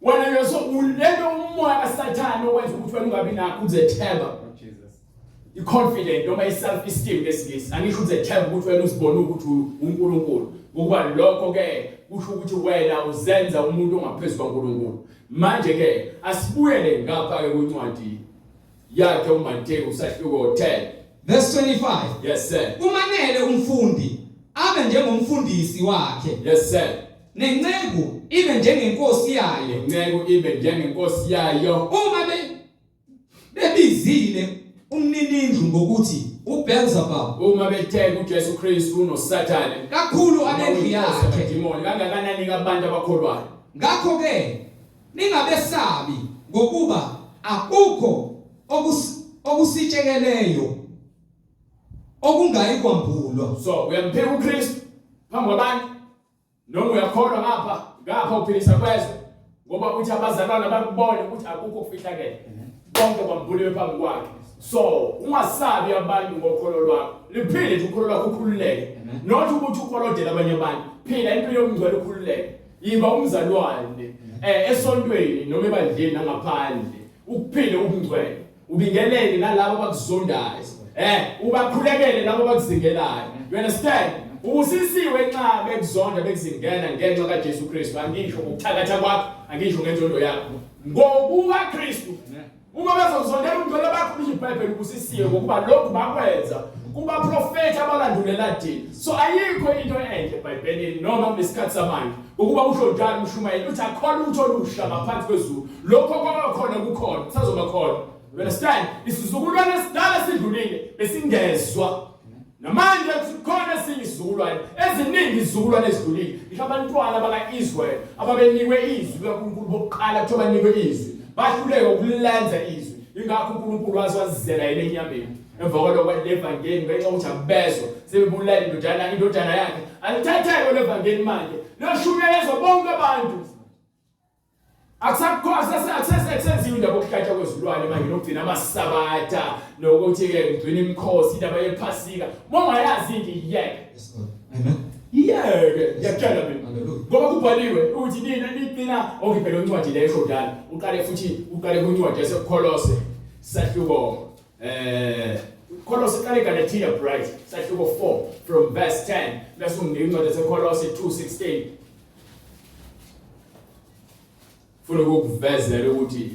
[SPEAKER 2] wena yeso ulento umoya kaSathane okwenza ukuthi wena ungabi nakho uzethemba i-confident noma i-self esteem ngesingisi angisho uzethemba ukuthi wena uzibone ukuthi uNkulunkulu ngokuba lokho ke kusho ukuthi wena uzenza umuntu ongaphezulu kaNkulunkulu. Manje ke asibuyele ngapha ke kwincwadi yakhe uMateyu usahluko 10
[SPEAKER 1] verse 25.
[SPEAKER 2] Yes sir.
[SPEAKER 1] Kumanele umfundi abe njengomfundisi wakhe.
[SPEAKER 2] Yes sir.
[SPEAKER 1] Nenceku ibe njengenkosi yayo.
[SPEAKER 2] Nenceku ibe njengenkosi yayo.
[SPEAKER 1] Uma bebizile umninindlu ngokuthi uBeelzebub,
[SPEAKER 2] uma bethenga uJesu Kristu noSathane
[SPEAKER 1] kakhulu abendlu yakhe,
[SPEAKER 2] demoni kangakanani abantu abakholwayo.
[SPEAKER 1] Ngakho ke ningabesabi ngokuba akukho okusitshekeleyo okungayi kwambulwa.
[SPEAKER 2] So uyamphika uKristu phambi kwabantu noma uyakholwa ngapha uphilisa kwezwe ngoba uthi abazalwane bakubone ukuthi akukho okufihlakele konke kwambuliwe phambi kwakhe. So ungasabi abantu ngokholo lwakho, liphile nje ukholo lwakho ukhululeke, not ukuthi ukholodela abanye abantu. Phila impilo yokungcwele ukhululeke, yiba umzalwane esontweni noma ebandleni nangaphandle, ukuphile ubungcwele, ubingelele nalabo abakuzondayo, ubakhulekele labo abakuzingelayo. You understand? Usisiwe nxa bekuzonda bekuzingela ngenxa kaJesu Kristu. Angisho ngokuthakatha kwakho, angisho ngenzondo yakho, ngokuba Kristu. Uma bezozondela umngcwele bakho iBhayibheli kusisiwe ngokuba lokhu bakwenza kuba profeta abalandulela thina. So ayikho into enhle eBhayibhelini noma kulesikhathi samanje ukuba usho njalo umshumayeli uthi akhona utho olusha ngaphansi kwezulu. Lokho kwakhona kukhona kusazoba khona. You understand? Isizukulwane esidala sidlulile besingezwa. Namanje kukhona esinye isizukulwane eziningi izizukulwane ezidlulile. Ngisho abantwana bakaIzrael ababenikwe izwi kaNkulunkulu bokuqala kuthiwa banikwe izwi, bahluleka ukulenza izwi. Ingakho uNkulunkulu wazizela yena enyameni. Emva kwalokho levangeli ngenxa ukuthi akubezwa sebebulala indodana yakhe. Alithatheke levangeli manje loshunyezwa bonke abantu. Akusenziwe indaba yokuhlatshwa kwezilwane manje nokugcina amasabatha nokuthi ke ngigcina imikhosi indaba yephasika. Mongayazi into yeke.
[SPEAKER 1] Amen.
[SPEAKER 2] Yeke yakhala mina. Ngoba kubhaliwe ukuthi nina okuphela incwadi le eshodala. Uqale kwincwadi yaseKolose sahluko Kolose kale Galatia bright sahluko 4 from verse 10 bese ungincwadi yaseKolose 2:16. Funa ukuvezela ukuthi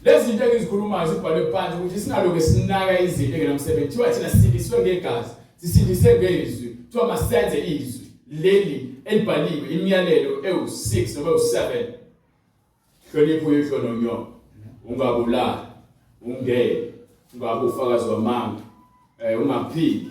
[SPEAKER 2] lezi zinto engizikhulumayo zibhalwe phansi ukuthi singaloke sinaka izinto engenamsebenzi. Kuthiwa thina sisindiswe ngegazi, sisindise ngezwi, kuthiwa masenze izwi leli elibhaliwe imiyalelo ewu6 noma ewu7. Hlonipha uyihlo nonyoko, ungabulali, ungeke, ungabe ufakazi wamanga, ungaphiki,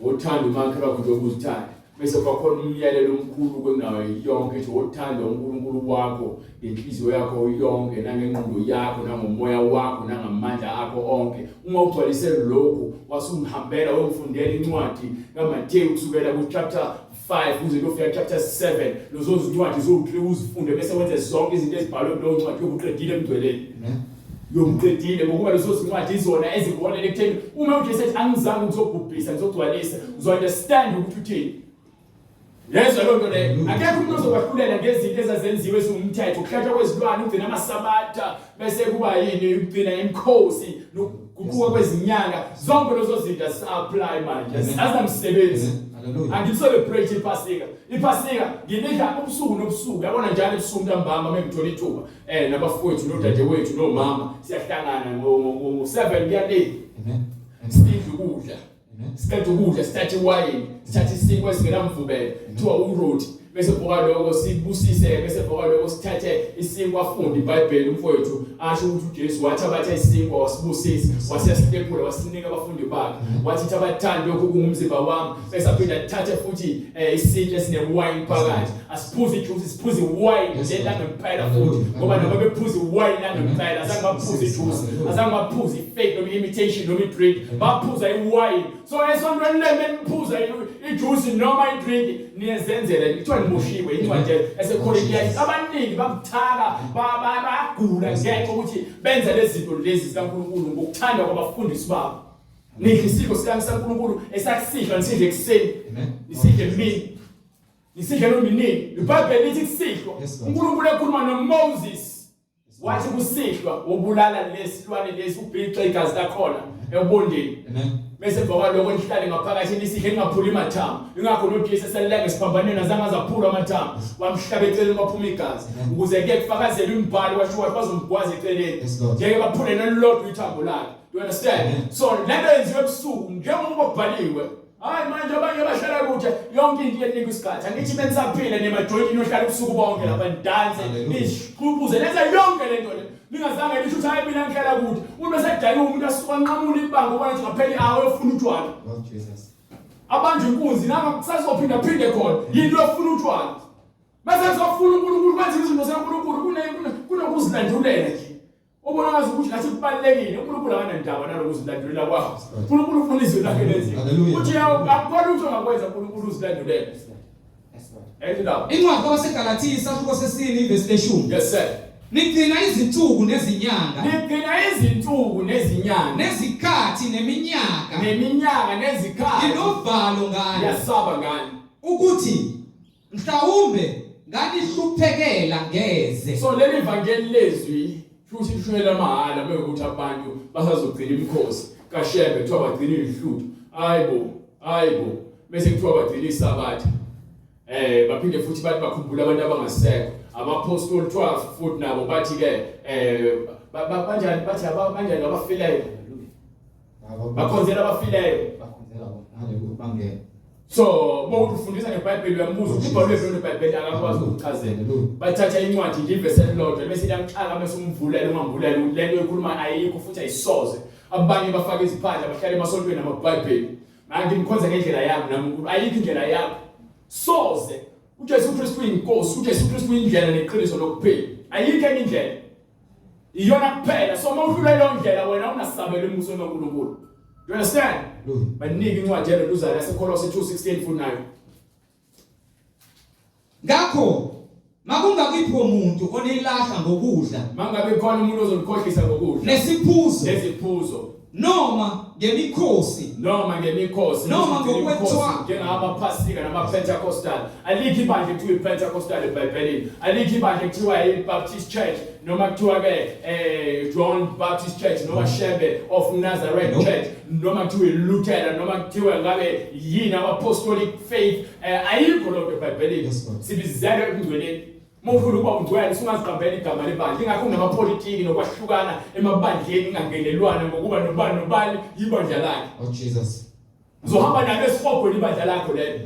[SPEAKER 2] uthanda umakhe bakho njengokuzithanda. Bese kwakhona umyalelo omkhulu kwenayo yonke ethi uthanda uNkulunkulu wakho ngenhliziyo yakho yonke nangengqondo yakho nangomoya wakho nangamandla akho onke. Uma ugcwalise lokho wasungihambela wemfundela incwadi kaMateyu kusukela ku chapter 5 uze kufika chapter 7 lozo zincwadi uzifunde bese wenze zonke izinto ezibhalwe kulo ncwadi yokuqedile emgcweleni. Yomqedile ngokuba lezo zincwadi izona ezibonela ekutheni uma uJesu ethi angizange ukuzobhubhisa ngizogcwalisa uzo-understand ukuthi uthini. Yes, alonto le. Akekho umuntu ozobahlulela ngezinto ezazenziwe esingumthetho, ukuhlatshwa kwezilwane, ukugcina amasabatha, bese kuba yini ukugcina imikhosi, nokuguquka kwezinyanga. Zonke lezo zinto apply manje. Azinamsebenzi. Angicelebrate iPhasika. iPhasika ngidla ubusuku nobusuku. Yabona njalo ebusuku ntambama mengithola ithuba. Nabafowethu nodadewethu nomama siyahlangana ngo7 kuya8. Sidla ukudla. Sikade ukudla, sithathe iwayini, sithathe isinkwa esingenamvubelo, kuthiwa uroti. Bese bhoka lokho sibusise, bese bhoka lokho sithathe isinkwa afunde iBhayibheli umfowethu asho ukuthi uJesu wathi abathe isinkwa wasibusisa, wasiyasiphula wasinika abafundi bakhe. Wathi abathandi lokho kungumzimba wami, bese aphinda thathe futhi isitsha esinewine phakathi. Asiphuze ijuice, siphuze iwine lengempela futhi. Ngoba noma bephuze iwine langempela, azange baphuze ijuice, azange baphuze ifake noma imitation noma idrink, baphuza iwine. So esontweni lemi niphuza ijuice noma idrink niyezenzela kuthiwa nimoshiwe incwadi eseKolosiyani. Abaningi babuthaka bagula ngenxa ukuthi benza lezi zinto lezi zikaNkulunkulu ngokuthanda kwabafundisi babo. Nidla isiko sikaNkulunkulu esakusidla nisidle ekseni, nisidle emini. Isidlo nomini. IBhayibheli lithi kusihlwa.
[SPEAKER 1] Yes, Lord.
[SPEAKER 2] uNkulunkulu ekhuluma noMoses. Wathi kusihlwa ubulala lesilwane lesi ubhixa igazi lakhona ebondeni.
[SPEAKER 1] Amen.
[SPEAKER 2] Bese bhaka lokho enhlale ngaphakathi lisidle lingaphuli imathambo. Ingakho noJesu eselilanga siphambaneni azange azaphula amathambo. Wamhlaba eceleni baphuma igazi. Ukuze ke kufakazele umbhalo washo wathi bazombgwaza eceleni.
[SPEAKER 1] Yes, Lord.
[SPEAKER 2] Ngeke baphule nelilodwa ithambo lakhe. You understand?
[SPEAKER 1] Amen.
[SPEAKER 2] So lento yenziwe ebusuku njengoba kubhaliwe. Hayi manje abanye bahlala kude yonke into iyanika isikhathi. Angithi benisaphila nemajoyini ohlala ebusuku bonke lapha nidanse nisiqubuze lenza yonke lento le. Ningazange lisho ukuthi hayi mina ngihlala kude. Ube sedayile umuntu asuka nqamula ibanga ubona ukuthi ngapheli awe ufuna utshwala.
[SPEAKER 1] Lord Jesus.
[SPEAKER 2] Abantu inkunzi nanga kusazophinda phinde khona. Yinto efuna utshwala. Bese uzofuna uNkulunkulu kwenza izinto zikaNkulunkulu kunokuzilandulela nje. Ubona ngazi ukuthi ngathi kubalekile uNkulunkulu akanandaba nalokuzilandulela kwakho. uNkulunkulu ufuna izwi lakhe lezi. Uthi akukho lutho ongakwenza uNkulunkulu uzilandulela. Endaba.
[SPEAKER 1] Incwadi kwabaseGalatia isahluko sesine ivesi leshumi.
[SPEAKER 2] Yes sir.
[SPEAKER 1] Nigcina izinsuku nezinyanga.
[SPEAKER 2] Nigcina izinsuku nezinyanga.
[SPEAKER 1] Nezikhathi neminyaka.
[SPEAKER 2] Neminyaka nezikhathi.
[SPEAKER 1] Nginovalo ngani.
[SPEAKER 2] Yasaba ngani.
[SPEAKER 1] Ukuthi mhlawumbe nganihluphekela ngeze.
[SPEAKER 2] So leli vangeli lezwi futhi lishwela mahala bekuthi abantu basazogcina imikhosi kaShembe kuthiwa bagcina ihluthu. Hayibo. Bese kuthiwa bagcina isabatha. Baphinde futhi bathi bakhumbula abantu abangasekho. Abapostoli 12 futhi nabo bathi ke banjani bathi abanjani abafileyo. Bakhonzela abafileyo.
[SPEAKER 1] Bangena.
[SPEAKER 2] So bawufundisa ngeBhayibheli uyambuza ubhalwe lelo iBhayibheli akakwazi ukuchazela. Bathatha incwadi nje ivesi elilodwa bese liyamxaka bese umvulela ungamvulela ukuthi lento ekhuluma ayikho futhi ayisoze. Abanye bafaka iziphandla bahlala emasontweni namaBhayibheli. Manje ngimkhonza ngendlela yami nami ayikho indlela yakho. Soze uJesu Kristu uyinkosi, uJesu Kristu uyindlela neqiniso lokuphila. Ayikho enye indlela. Iyona kuphela. So mawudlula leyo ndlela wena unasabela embusweni kaNkulunkulu. You understand? Baningi incwadi yeLuzayo yaseKolose 2:16 futhi nayo.
[SPEAKER 1] Ngakho makungakipho umuntu onilahla ngokudla.
[SPEAKER 2] Mangabe khona umuntu ozolikhohlisa ngokudla. Nesiphuzo.
[SPEAKER 1] Noma ngemikhosi.
[SPEAKER 2] Noma ngokwethwa njengabaphasika namaPentecostal. Alikho ibandla ekuthiwa iPentecostal eBhayibhelini. Alikho ibandla ekuthiwa iBaptist Church noma kuthiwa ke John Baptist Church noma Shebe of Nazareth Church noma kuthiwa iLutheran noma kuthiwa ngabe yini Apostolic Faith. Ayikho lokho eBhayibhelini. Sibizele ukungcweleni. Mufuna ukuba ungcwele singaziqambela igama lebandla. Ingakho kunamapolitiki nokwahlukana emabandleni ingangenelwana ngokuba nobani ibandla lakhe.
[SPEAKER 1] Oh Jesus.
[SPEAKER 2] Uzohamba nalo esihogweni ibandla lakho lelo.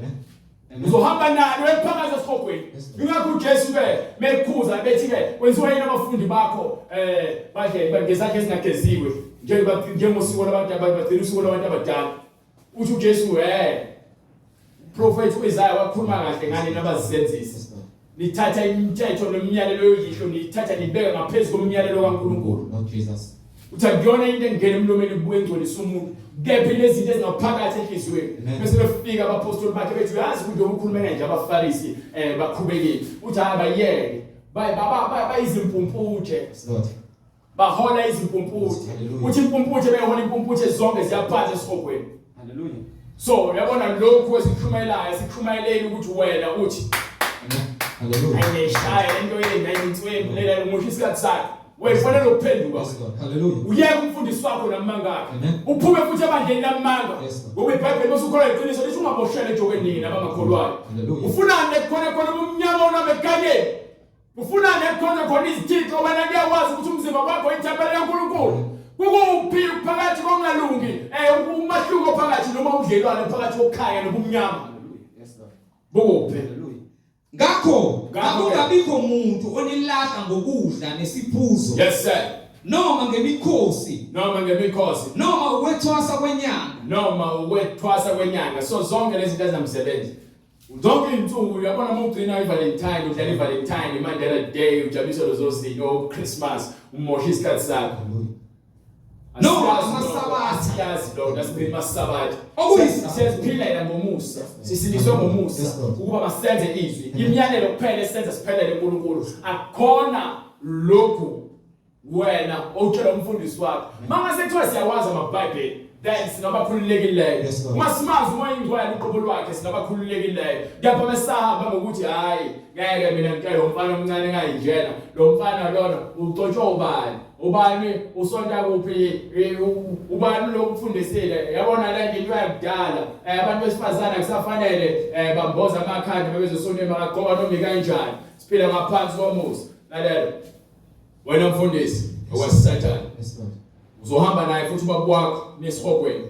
[SPEAKER 2] Uzohamba nalo ephakathi esihogweni. Ingakho uJesu ke mekhuza bethi ke kwenziwa yini abafundi bakho badle ngezakhe ezingageziwe njengosiko labantu abagcina usiko labantu abadala. Uthi uJesu prophet uIsaiah wakhuluma kahle ngani nabazenzisi. Nithatha imithetho nomyalelo yoyihlo nithatha nibeka ngaphezulu komyalelo kaNkulunkulu.
[SPEAKER 1] Oh Jesus.
[SPEAKER 2] Uthangiyona into engena emlomeni buye ngcolisa umuntu. Kephi lezi zinto ezingaphakathi enhliziyweni. Bese befika abapostoli bakhe bethi uyazi ukuthi ukukhuluma kanje abaFarisi baqhubekile. Uthi hayi bayeke. Bayizimpumputhe.
[SPEAKER 1] Lord.
[SPEAKER 2] Bahola izimpumputhe. Uthi impumputhe behola impumputhe zonke ziyaphansi esihogweni.
[SPEAKER 1] Hallelujah.
[SPEAKER 2] So yabona lokho esikhumelayo sikhumayeleni ukuthi wena uthi
[SPEAKER 1] Hallelujah.
[SPEAKER 2] ayeshaya into ye-1920 lela ngokusho isikhathi sakhe wefanele ukuphenduka.
[SPEAKER 1] Hallelujah.
[SPEAKER 2] Uyeke umfundisi wakho namanga akhe uphume futhi ebandleni lamanga ngoba iBhayibheli bosukholwa iqiniso lithi ungaboshela ejokweni nini abangakholwayo. Ufunani khona umnyama onabekanye. Ufunani khona izithixo wena kuyawazi ukuthi umzimba wakho ithempeli kaNkulunkulu. Kukuphi phakathi kongalungi umahluko phakathi noma udlelwane phakathi kokhaya nobumnyama.
[SPEAKER 1] Yes Lord.
[SPEAKER 2] Bukuphi.
[SPEAKER 1] Ngakho akungabikho umuntu onilahla ngokudla nesiphuzo.
[SPEAKER 2] Yes sir.
[SPEAKER 1] Noma ngemikhosi. Noma
[SPEAKER 2] ukwethwasa kwenyanga. So zonke lezi zinto ezamsebenzi. Zonke insuku uyabona mawugcina iValentine, udlala iValentine, iMandela Day, ujabulisa lezo zinto, Christmas, umosha isikhathi sakho.
[SPEAKER 1] No, amasabathi
[SPEAKER 2] yazi lo nasibima asabathi.
[SPEAKER 1] Siyaziphila
[SPEAKER 2] ngomusa. Sisindiswe ngomusa ukuba basenze izwi. Imiyalelo kuphela esenza siphelele uNkulunkulu. Akhona lokhu wena otshela umfundisi wakho. Mangase kuthiwa siyawazi amaBhayibheli. then singabakhululekileyo.
[SPEAKER 1] Yes, Lord.
[SPEAKER 2] Masimazi umoya ingcwele uqobo lwakhe singabakhululekileyo. Kepha besahamba ngokuthi hayi ngeke mina ngicela lo mfana omncane engayinjena. Lo mfana lona ucotshwa ubani? Ubani usonta kuphi? Ubani lokufundisile? Yabona la into yakudala. Abantu besifazana kusafanele bamboza amakhanda bebezosonta emagqoka noma kanjani. Siphila ngaphansi komusa. Lalela. Wena mfundisi owesisathane.
[SPEAKER 1] Yes, Lord.
[SPEAKER 2] Uzohamba naye futhi ubaba wakho nesihogweni.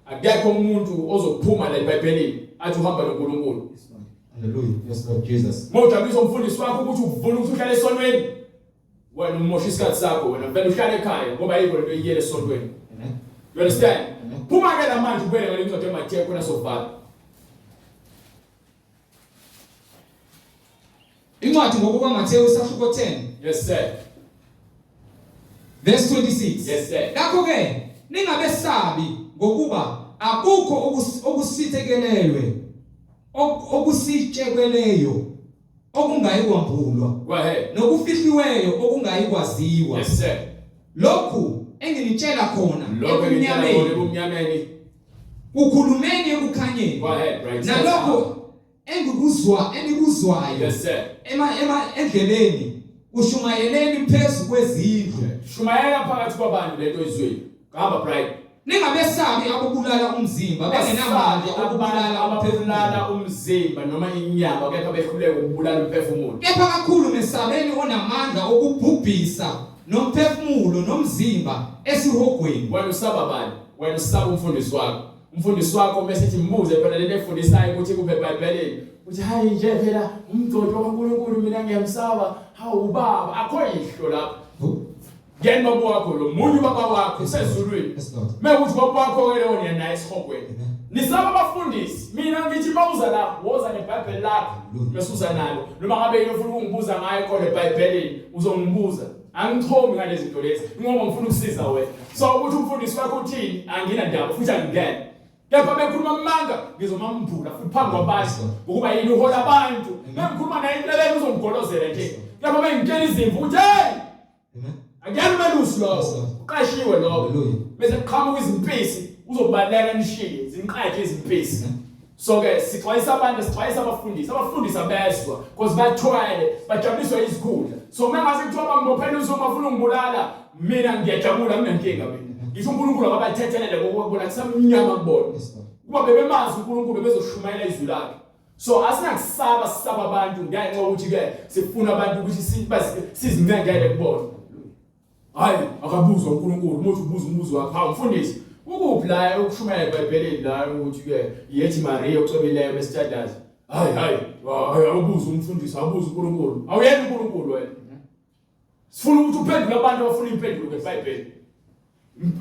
[SPEAKER 2] Akekho umuntu ozokuphuma la eBhayibhelini athi uhamba noNkulunkulu.
[SPEAKER 1] Yes, Lord. Hallelujah. Yes, Lord Jesus.
[SPEAKER 2] Mawujabulisa umfundisi wakho ukuthi uvuna ukuthi uhlale esonweni. Wena umosha isikhathi sakho wena vele uhlale ekhaya ngoba yiko lento iyele esontweni.
[SPEAKER 1] Amen.
[SPEAKER 2] You understand?
[SPEAKER 1] Amen.
[SPEAKER 2] Phuma ke lamanje ubele ngale incwadi eMathewu khona sovala.
[SPEAKER 1] Incwadi ngokuba Mateyu isahluko 10
[SPEAKER 2] Yes sir.
[SPEAKER 1] verse 26.
[SPEAKER 2] Yes sir.
[SPEAKER 1] Ngakho ke ningabesabi ngokuba akukho okusitekelelwe okusitshekweleyo okungayi kwambulwa
[SPEAKER 2] Go ahead.
[SPEAKER 1] nokufihliweyo okungayi kwaziwa.
[SPEAKER 2] Yes sir.
[SPEAKER 1] Lokhu enginitshela khona
[SPEAKER 2] Lokho ngiyabona
[SPEAKER 1] ebumnyameni
[SPEAKER 2] ebumnyameni.
[SPEAKER 1] ukhulumeni ekukhanyeni
[SPEAKER 2] Go ahead, right.
[SPEAKER 1] nalokho engikuzwayo
[SPEAKER 2] Yes sir.
[SPEAKER 1] endleleni ushumayeleni phezulu kwezindlu.
[SPEAKER 2] Shumayela phakathi kwabantu lento izweni. Hamba bright.
[SPEAKER 1] Ningabesabi abubulala umzimba bangenamandla okubulala
[SPEAKER 2] ababulala umzimba noma inyama kepha behluleka ukubulala umphefumulo.
[SPEAKER 1] Kepha kakhulu mesabeni onamandla okubhubhisa nomphefumulo nomzimba esihogweni.
[SPEAKER 2] Wena usaba bani? Wena usaba umfundisi wakho. Umfundisi wakho mesithi mbuze phela lento efundisayo ukuthi kube eBhayibhelini. Uthi hayi nje phela umgcojo kaNkulunkulu mina ngiyamsaba. Hawu ubaba akho ihlo lapha. Ngena baba wakho lo muntu baba wakho sezulwini. Mekuthi baba wakho ke lo naye esihogweni. Nisaba abafundisi. Mina ngithi mawuza la, woza neBhayibheli lakho. Mesuza nalo. Noma ngabe yini ufuna ukungibuza ngayo khona eBhayibhelini, uzongibuza. Angithomi ngalezi zinto lezi. Ngoba ngifuna ukusiza wena. So ukuthi umfundisi wakho uthini? Angina ndaba futhi angingene. Kepha bekhuluma amanga ngizomambula futhi phambi kwabantu ukuba yini uhola abantu. Mengikhuluma naye impeleni uzongigolozela nje. Kepha bengitshela izimvu uthi hey! Akuyani malusi lo. Uqashiwe lo. Bese qhamuka izimpisi uzobaleka nishiye zinqakhe izimpisi. So ke sixwayisa abantu sixwayisa abafundisi. Abafundisi abezwa because bathwele bajabuliswa izikhundla. So mengaze kuthiwa bangibophela uzomafuna ungibulala mina ngiyajabula kunenkinga mina. Ngisho uNkulunkulu akabathethelele ngokubona kusamnyama kubona. Kuba bebemazi uNkulunkulu bezoshumayela izwi lakhe. So asinakusaba sisaba abantu ngenxa ukuthi ke sifuna abantu ukuthi sizincengele kubona. Hayi akabuzwa uNkulunkulu umuntu ubuza umbuzo wakhe hawu mfundisi ukuphi la ukushumayela eBhayibhelini la ukuthi ke yethi Maria ucwebileyo besithandaza. Hayi awubuza umfundisi awubuza uNkulunkulu awuyena uNkulunkulu wena. Sifuna ukuthi uphendule abantu abafuna impendulo ngeBhayibheli.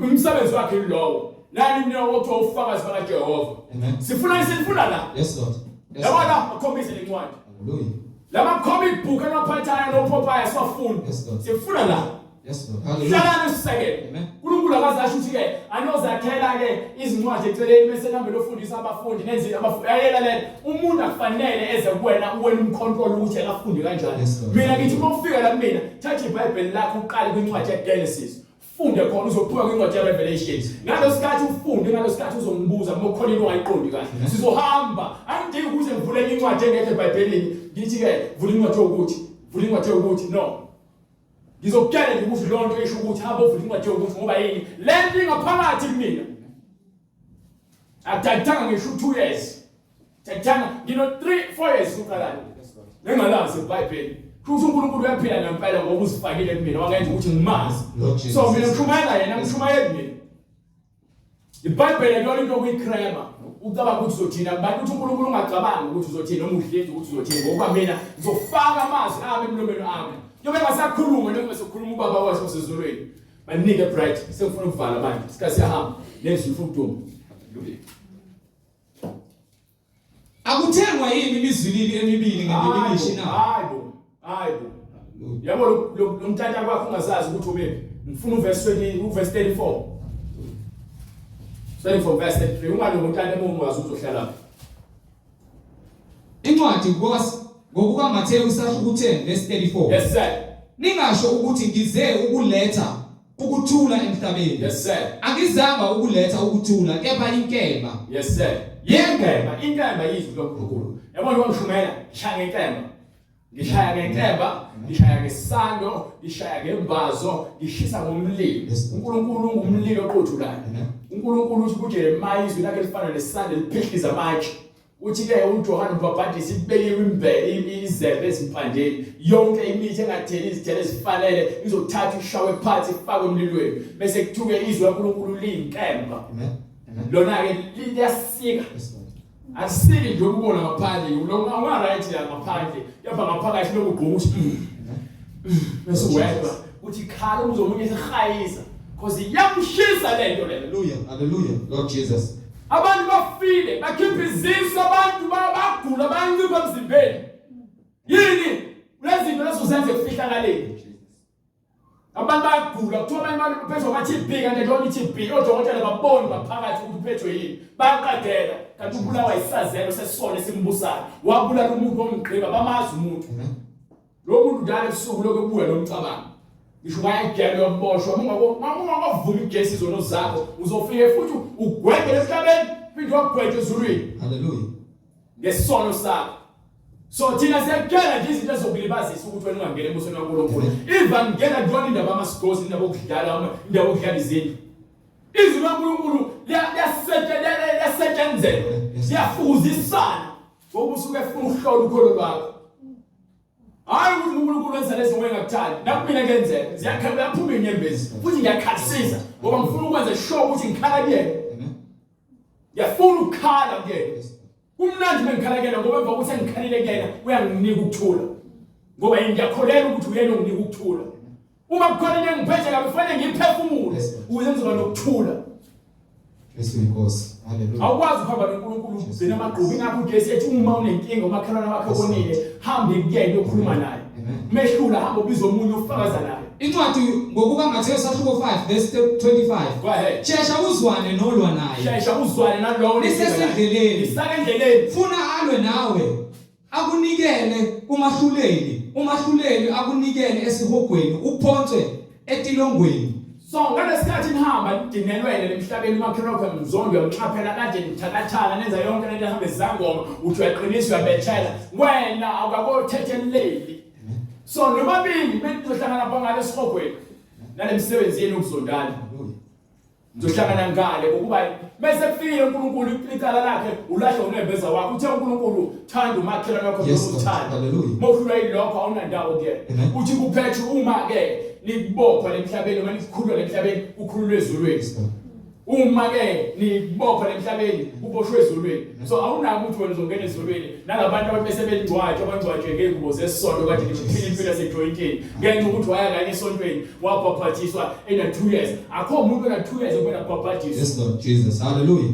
[SPEAKER 2] Umsebenzi wakhe lowo. Nani mina ukuthi ufakazi bakaJehova. Sifuna la.
[SPEAKER 1] Yes Lord.
[SPEAKER 2] Yabona akhombise lencwadi.
[SPEAKER 1] Hallelujah.
[SPEAKER 2] Lama comic book anophathana noPopeye siwafuna. Sifuna la.
[SPEAKER 1] Yes Lord. Hallelujah.
[SPEAKER 2] Hlala usekele.
[SPEAKER 1] Amen.
[SPEAKER 2] uNkulunkulu akazasho ukuthi ke anozakhela ke izincwadi eceleni bese nambe lofundisa abafundi nenzi abafundi ayelalela umuntu akufanele eze kuwena umcontrol ukuthi akafunde kanjani. Mina ngithi uma ufika la kumina thatha iBhayibheli lakho uqale kwincwadi yeGenesis. Funde khona uzophuka kwincwadi yeRevelation. Ngalo sikhathi ufunde ngalo sikhathi uzongibuza uma khona into ongayiqondi kahle. Sizohamba. Angidingi ukuthi ngivule incwadi engekho eBhayibhelini. Ngithi ke vula incwadi yokuthi, vula incwadi yokuthi no. Ngizokutshela nje ukuthi lonto esho ukuthi hamba uvule incwadi yokuthi ngoba yini? Lento ingaphakathi kumina. Akuthathanga ngisho 2 years. Thathanga ngino 3-4 years uqalana. Ngengalazi iBhayibheli. Kuthi uNkulunkulu uyaphila ngempela ngoba uzifakile kumina wangenza ukuthi ngimazi. So mina ngishumayela yena ngishumayela mina. iBhayibheli yona into okuyikrema. Ucabanga ukuthi uzothina abantu ukuthi uNkulunkulu ungacabangi ukuthi uzothina noma uhlezi ukuthi uzothina ngoba mina ngizofaka amazwi ami emlomeni wami. Yobe ngasakhuluma noma sokhuluma ubaba washo usezulweni. Banike bright sekufuna ukuvala manje. Isikhathi siyahamba nezwi ufuduma.
[SPEAKER 1] Akuthengwa yini imizwilili emibili ngendimishi na?
[SPEAKER 2] Hayibo. Yabo lo mthatha kwakho ungazazi ukuthi ubephi. Ngifuna uverse 20 uverse 34. Starting from verse 33 ungalo umntana emungazi uzohlala.
[SPEAKER 1] Incwadi ngokuka Mateyu isahluko 10 verse 34.
[SPEAKER 2] Yes sir.
[SPEAKER 1] Ningasho ukuthi ngize ukuletha ukuthula emhlabeni.
[SPEAKER 2] Yes sir.
[SPEAKER 1] Akizanga ukuletha ukuthula kepha inkemba.
[SPEAKER 2] Yes sir. Yenkemba, inkemba yizwi likaNkulunkulu. Yabona kwangishumela, ngishaya ngenkemba. Ngishaya ngenkemba, ngishaya ngesando, ngishaya ngembazo, ngishisa ngomlilo. uNkulunkulu ungumlilo oqothulayo. uNkulunkulu uthi kuJeremiah izwi lakhe lifana nesando liphihliza amatshe. Uthi ke uJohane uMbhaphatisi ibekiwe izebe ezimpandeni yonke imithi engatheli izithelo ezifanele izothatha ishawe phansi ifakwe emlilweni bese kuthuke izwi laNkulunkulu liyinkemba. Lona ke liyasika. Asili nje ukubona ngaphandle lo angaright la ngaphandle yaba ngaphakathi lokugqoka uthi bese wedwa uthi khala uzomunye esihayisa because iyamshisa lento le.
[SPEAKER 1] Hallelujah Lord Jesus.
[SPEAKER 2] Abantu bafile bakhipha izinso abantu bagula abancipha emzimbeni. Yini lezi zinto lezo zenze kufihlakaleni. Abantu bagula kuthiwa imali phezulu ka-TB kanti lona i-TB odokotela baboni ngaphakathi ukuthi uphethwe yini. Bayaqadela kanti ubulawa isazelo sesono esimbusayo. Wabulala umuntu omgqiba bamazi umuntu. Lo muntu njalo ebusuku lokho ebuya nomcabango. Ngisho bayagela yoboshwa ungakavumi igesi izono zakho uzofike futhi ugwegele emhlabeni phinde wagwethe ezulwini.
[SPEAKER 1] Hallelujah.
[SPEAKER 2] Ngesono sakho. So thina siyakela nje izinto ezokulibazisa ukuthi wena ungangena embusweni kaNkulunkulu. Iva ngena kuyona indaba yamasikhosi indaba yokudlala indaba yokudlala izinto. Izwi laNkulunkulu liyasetshenzela. Liyafuzisana. Ngoba usuke efuna ukuhlola ukholo lwakho. Hayi ukuthi uNkulunkulu wenza lezi zinto engakuthandi. Nakumina kenzeka. Ziyakhamba yaphuma inyembezi. Futhi ngiyakhalisiza ngoba ngifuna ukwenza sure ukuthi ngikhala kuyena. Ngiyafuna ukukhala kuyena. Kumnandi mengikhalekela ngoba emva kokuthi ngikhalile kuyena uyanginika ukuthula. Ngoba ngiyakholela ukuthi uyena onginika ukuthula. Uma kukhona into engiphethe kabi kufanele ngiphefumule ukuze ngizoba nokuthula.
[SPEAKER 1] Yesu. Hallelujah.
[SPEAKER 2] Awukwazi ukuhamba noNkulunkulu ugcina amagqubu ingakho uJesu ethi uma unenkinga umakhelwane wakhe obonile hambe kuyena uyokhuluma naye. Mehlula hamba ubize omunye ufakaza naye.
[SPEAKER 1] Incwadi ngokuba Mateyu sahluko 5 verse 25.
[SPEAKER 2] Go ahead.
[SPEAKER 1] Shesha uzwane nolwa naye.
[SPEAKER 2] Shesha uzwane nalowo
[SPEAKER 1] Lisesendleleni.
[SPEAKER 2] Lisakendleleni.
[SPEAKER 1] Funa alwe nawe. Akunikele umahluleli akunikele esihogweni uphontswe etilongweni.
[SPEAKER 2] So ngalesikhathi nihamba nidinelwele emhlabeni umakhelwane wakhe mzondo uyamxhaphela kade nithakathana nenza yonke lento ehambe zangoma uthi uyaqinisa uyabethela wena awukakothetheleli. So nobabili bengizohlangana phangale esihogweni nalemsebenzi yenu ukuzondana. Ngizohlangana ngale ngokuba bese kufike uNkulunkulu icala lakhe ulahle unembeza wakho uthe uNkulunkulu thanda umakhelwane wakho ngokuthanda. Mohlula yilokho awunandawo kuyena. Uthi kuphethe uma ke nikubopha emhlabeni uma nikhulula emhlabeni ukhululwe ezulwini. Uma ke nibopha emhlabeni uboshwe ezulwini. So awunaki ukuthi wena uzongena ezulwini nalabantu ababese belingcwatshe abangcwatshwe ngengubo zesondo kade niphila impilo yasejointini ngenxa ukuthi waya kanye esontweni wabhaphathiswa ena 2 years. Akho umuntu ona 2 years okwena bhaphathiswa.
[SPEAKER 1] Yes Lord Jesus. Hallelujah.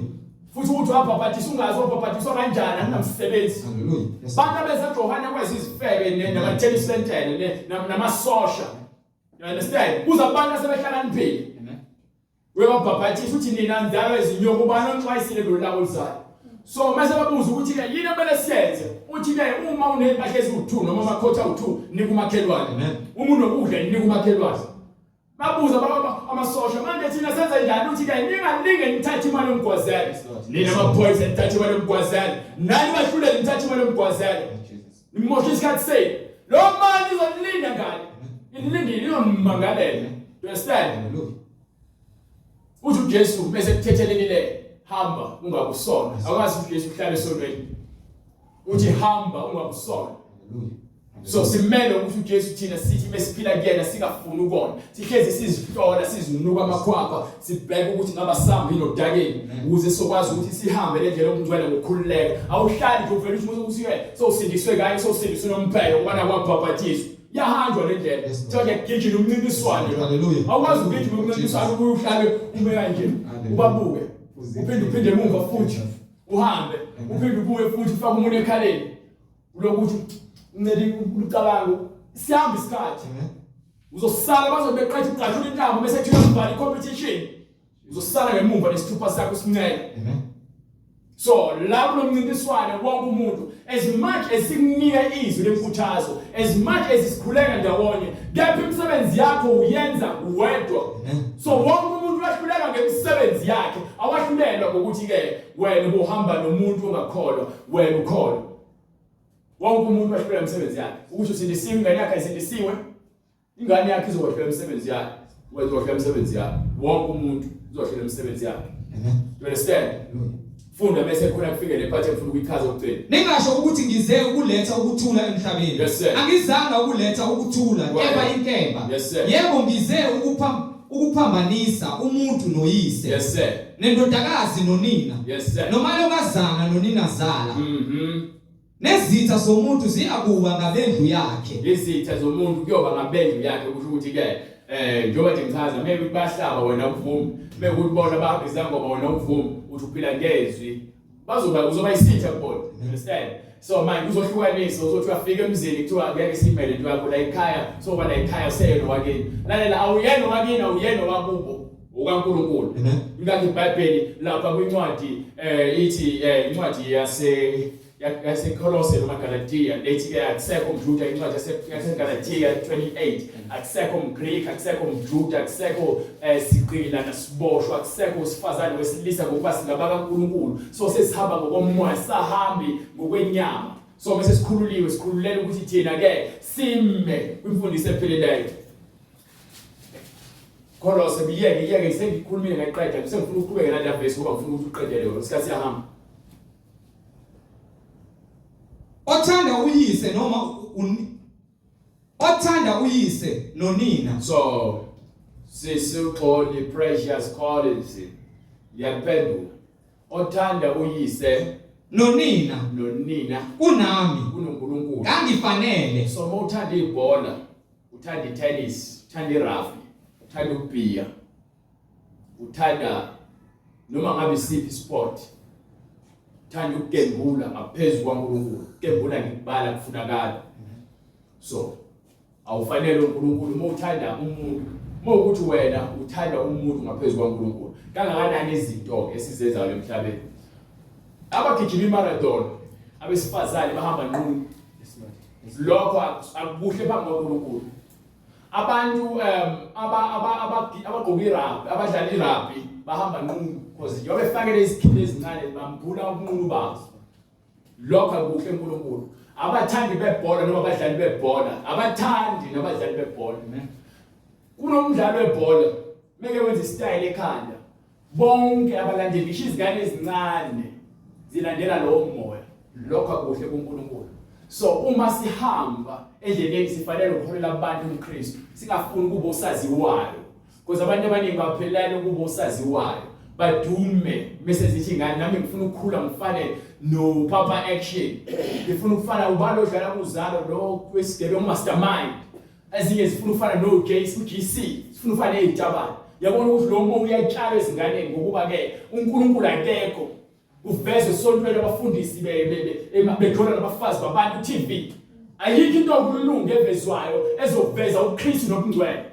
[SPEAKER 2] Futhi ukuthi wabhaphathiswa ungazi wabhaphathiswa kanjani akunamsebenzi.
[SPEAKER 1] Hallelujah.
[SPEAKER 2] Bantu beseJohane kwezizifebe nama-10 namasosha. You understand? Kuza abantu asebehlakaniphile. Webabhaphathisa uthi nina nzalo ezinyoko ubani onxwayisile lo lawo lizayo. So mase babuza ukuthi ke yini abele siyenze? Uthi ke uma unempahla eziwu2 noma amakhotha awu2 nika umakhelwane. Umuntu nokudla nika umakhelwane. Babuza baba amasosha manje thina senza njani uthi ke ningalinge nithathe imali yomgwazela. Nina amaphoyisa nithathe imali yomgwazela. Nani bahlule nithathe imali yomgwazela. Nimoshe isikhathi senu. Lo mali izolinda ngani? Ilindile iyomangalela. You understand? Uthi uJesu bese kuthethelelile hamba ungakusona. Akwazi ukuthi uJesu uhlale esonweni. Uthi hamba ungakusona. So simele ukuthi uJesu thina sithi besiphila kuyena sikafuna ukona. Sihlezi sizihlola sizinuka amakhwapha sibheke ukuthi ngaba sambi nodakeni ukuze sokwazi ukuthi sihambe le ndlela yokungcwele ngokukhululeka. Awuhlali nje uvela ukuthi usuke sowusindiswe kanye sowusindiswe nomphelo ubona kwabhaphathiswa. Yahanjwa le ndlela. Thoke gijima umncintiswano.
[SPEAKER 1] Hallelujah.
[SPEAKER 2] Awukwazi ukugijima umncintiswano uhlale ume kanje. Ubabuke. Uphinde emuva futhi uhambe. Uphinde ubuye futhi ufake umuntu ekhaleni. Ulokuthi uncede ucabango sihamba isikhathi. Uzosala bazobeqetha uqashula intambo bese kuthi uyabhala icompetition. Uzosala ngemuva nesithupha sakho sincela. So lapho lomncintiswano wonke umuntu as much as sikunika izwi lenkuthazo, as much as isikhuleka ndawonye, kepha imisebenzi yakho uyenza wedwa. So wonke umuntu uyahluleka ngemisebenzi yakhe, awahlulelwa ngokuthi ke wena ubuhamba nomuntu ongakholwa, wena ukholwa. Wonke umuntu uyahluleka ngemisebenzi yakhe. Ukuthi usindisiwe ingane yakhe ayisindisiwe, ingane yakhe izohlela imisebenzi yakhe, wena uzohlela imisebenzi yakhe. Wonke umuntu uzohlela imisebenzi yakhe. You understand? Funda bese khona kufike le part efuna ukuyichaza ukuthini.
[SPEAKER 1] Ningasho ukuthi ngize ukuletha ukuthula emhlabeni. Angizanga ukuletha ukuthula kepha inkemba. Yebo ngize ukuphambanisa umuntu noyise.
[SPEAKER 2] Yes sir.
[SPEAKER 1] Nendodakazi nonina.
[SPEAKER 2] Yes sir.
[SPEAKER 1] Nomalokazana nonina zala. Nezitha zomuntu ziyakuba ngabendlu yakhe.
[SPEAKER 2] Izitha zomuntu kuyoba ngabendlu yakhe kusho ukuthi ke njengoba nje ngichaza maybe bahlaba wena uvumi, maybe ukuthi bona bahambisa ngoba wena uvumi uthi uphila ngezwi uzoba isitha kubona. Understand? So manje uzohlukanisa uzothi uyafika emzini kuthiwa ngeke simele into yakho la ekhaya, so bana ekhaya useyeno wakini lalela awuyeno wakini awuyeno wakubo ukaNkulunkulu. Ingakho iBhayibheli lapha kwincwadi ithi incwadi yaseKolose noma Galatiya lethi ke akusekho umJuda, incwadi yaseGalatiya 28 akusekho umGreek, akusekho umJuda, akusekho siqila nasiboshwa, akusekho usifazane wesilisa ngokuba singabakaNkulunkulu. So sesihamba ngokomoya, sahambi ngokwenyama. So bese sikhululela ukuthi thina ke sime kwimfundiso epheleleyo. Kolose biyeke sengikhulumile ngayiqeda, bese ngifuna ukuqhubeka nala verse ngoba ngifuna ukuthi uqede leyo isikhathi siyahamba.
[SPEAKER 1] Othanda uyise nonina.
[SPEAKER 2] So sisukoli precious colleagues yaphendula. Othanda uyise
[SPEAKER 1] nonina kunami
[SPEAKER 2] kunoNkulunkulu
[SPEAKER 1] kangifanele.
[SPEAKER 2] So mawuthanda ibhola, uthanda tennis, uthanda irugby, uthanda ukubhiya, uthanda noma ngabe isiphi sport, uthanda ukugembula ngaphezulu kwaNkulunkulu. Ukugembula ngikubala kufunakala. So awufanele uNkulunkulu mawuthanda umuntu, mawukuthi wena uthanda umuntu ngaphezulu kwaNkulunkulu. Kangakanani izinto esizenzayo emhlabeni. Abagijima imarathon, abesifazane bahamba nqunu. Lokho akubuhle phambi kwaNkulunkulu. Abantu abagqoka irugby, abadlala irugby bahamba nqunu because yobe fakele izikhindi ezincane bambula ubunqunu babo. Lokho akubuhle uNkulunkulu. Abathandi bebhola noma abadlali bebhola, abathandi nabadlali bebhola. Kunomdlalo webhola, meke wenza istyle ekhanda. Bonke abalandeli izingane ezincane zilandela lowo moya. Lokho akubuhle kuNkulunkulu. So uma sihamba endleleni sifanele ukuholela abantu uMkristu, singafuni kubo osaziwayo. Because abantu abaningi baphelele kubo osaziwayo. Badume bese zithi ngani nami ngifuna ukukhula ngifane no Papa Action. Ngifuna ukufana ubalo odlala kuzalo lo kwesigebe mastermind. Ezinye zifuna ukufana no Gates uGC, zifuna ukufana ezitabani. Yabona ukuthi lo moya uyatshala ezinganeni ngokuba ke uNkulunkulu akekho. Uveze sontwele abafundisi bekhona nabafazi babantu TV. Ayikho into okulunga evezwayo ezoveza uKristu nobungcwele.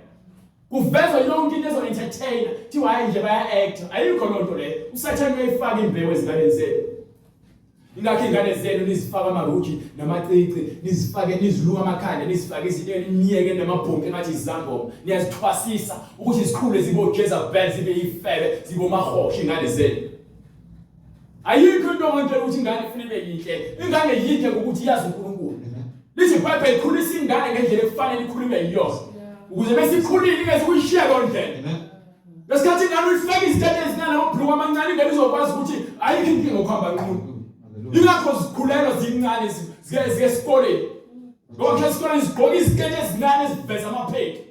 [SPEAKER 2] Kuveza yonke into ezo entertain, thiwa hayi nje baya act. Ayikho lonto le. Usathane uyifaka imbewu ezinganeni zenu. Ingakho ingane zenu nizifaka amaruji namacici, nizifake niziluka amakhanda, nizifake izinto emiyeke namabhonke ngathi izangoma. Niyazithwasisa ukuthi izikhule zibo Jezebel zibe yifebe, zibo mahosha ingane zenu. Ayikho into onke ukuthi ingane ifuna ibe yinhle. Ingane yinhle ukuthi iyazi uNkulunkulu. Lithi iBhayibheli ikhulisa ingane ngendlela ekufanele ikhulume yiyona. Ukuze bese ikhulile ingeze kuyishiya konke. Lesikhathi ingane uyifaka izithathe ezingane amabhluku amancane ingane izokwazi ukuthi ayikho inkinga okuhamba nqunu. Ingakho zikhulelwa zincane zike esikoleni. Lokho esikoleni zigqoka izikete ezingane eziveza amapheki.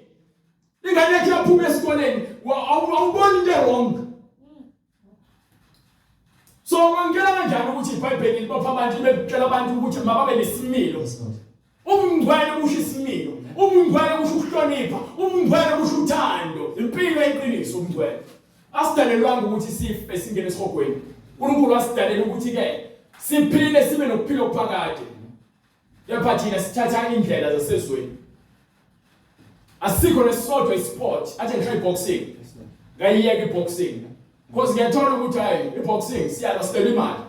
[SPEAKER 2] Ingane yakhe yaphuma esikoleni awuboni into wrong. So ngangena kanjani ukuthi iBhayibheli libopha abantu becela abantu ukuthi mababe nesimilo. Ubungcwele busho isimilo. Ubungcwele busho ukuhlonipha. Ubungcwele busho uthando. Impilo yeqiniso ubungcwele. Asidalelwanga ukuthi sife singene esihogweni. uNkulunkulu wasidalela ukuthi ke siphile sibe nokuphila okuphakade. Yepha thina sithatha indlela zasezweni. Asikho lesodwa isport athi ngitry boxing. Ngayiyeka iboxing. Because ngiyathola ukuthi hayi iboxing siyala sicela imali.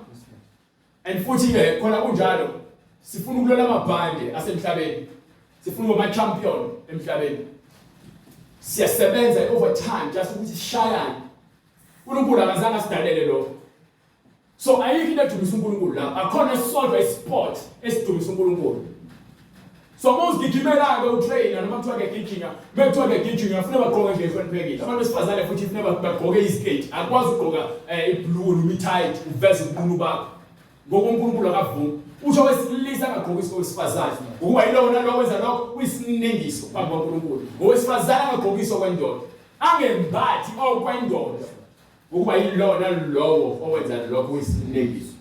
[SPEAKER 2] and futhi ke khona kunjalo sifuna ukulola amabhande asemhlabeni sifuna ukuba ama-champion emhlabeni siyasebenza over time just ukuthi sishayane uNkulunkulu akazange asidalele lokho so ayikho into edumisa uNkulunkulu la akhona isodwa isport esidumisa uNkulunkulu so mawuzigijimela-ke utrainer noma kuthiwa ngegijinga bekuthiwa ngegijinga afuna bagqoke nje ehloniphekile abantu besifazane futhi ifuna bagqoke iskate akwazi ukugqoka iblue noma i-tight uveze ubunqunu bakho ngokuNkulunkulu akavumi usho wesilisa angagqoki isifazane ukuba yilowo nalowo wenza lokho kuyisinengiso phambi kwaNkulunkulu owesifazane angagqokiswa kwendoda angembathi okwendoda ukuba yilowo nalowo owenza lokho kuyisinengiso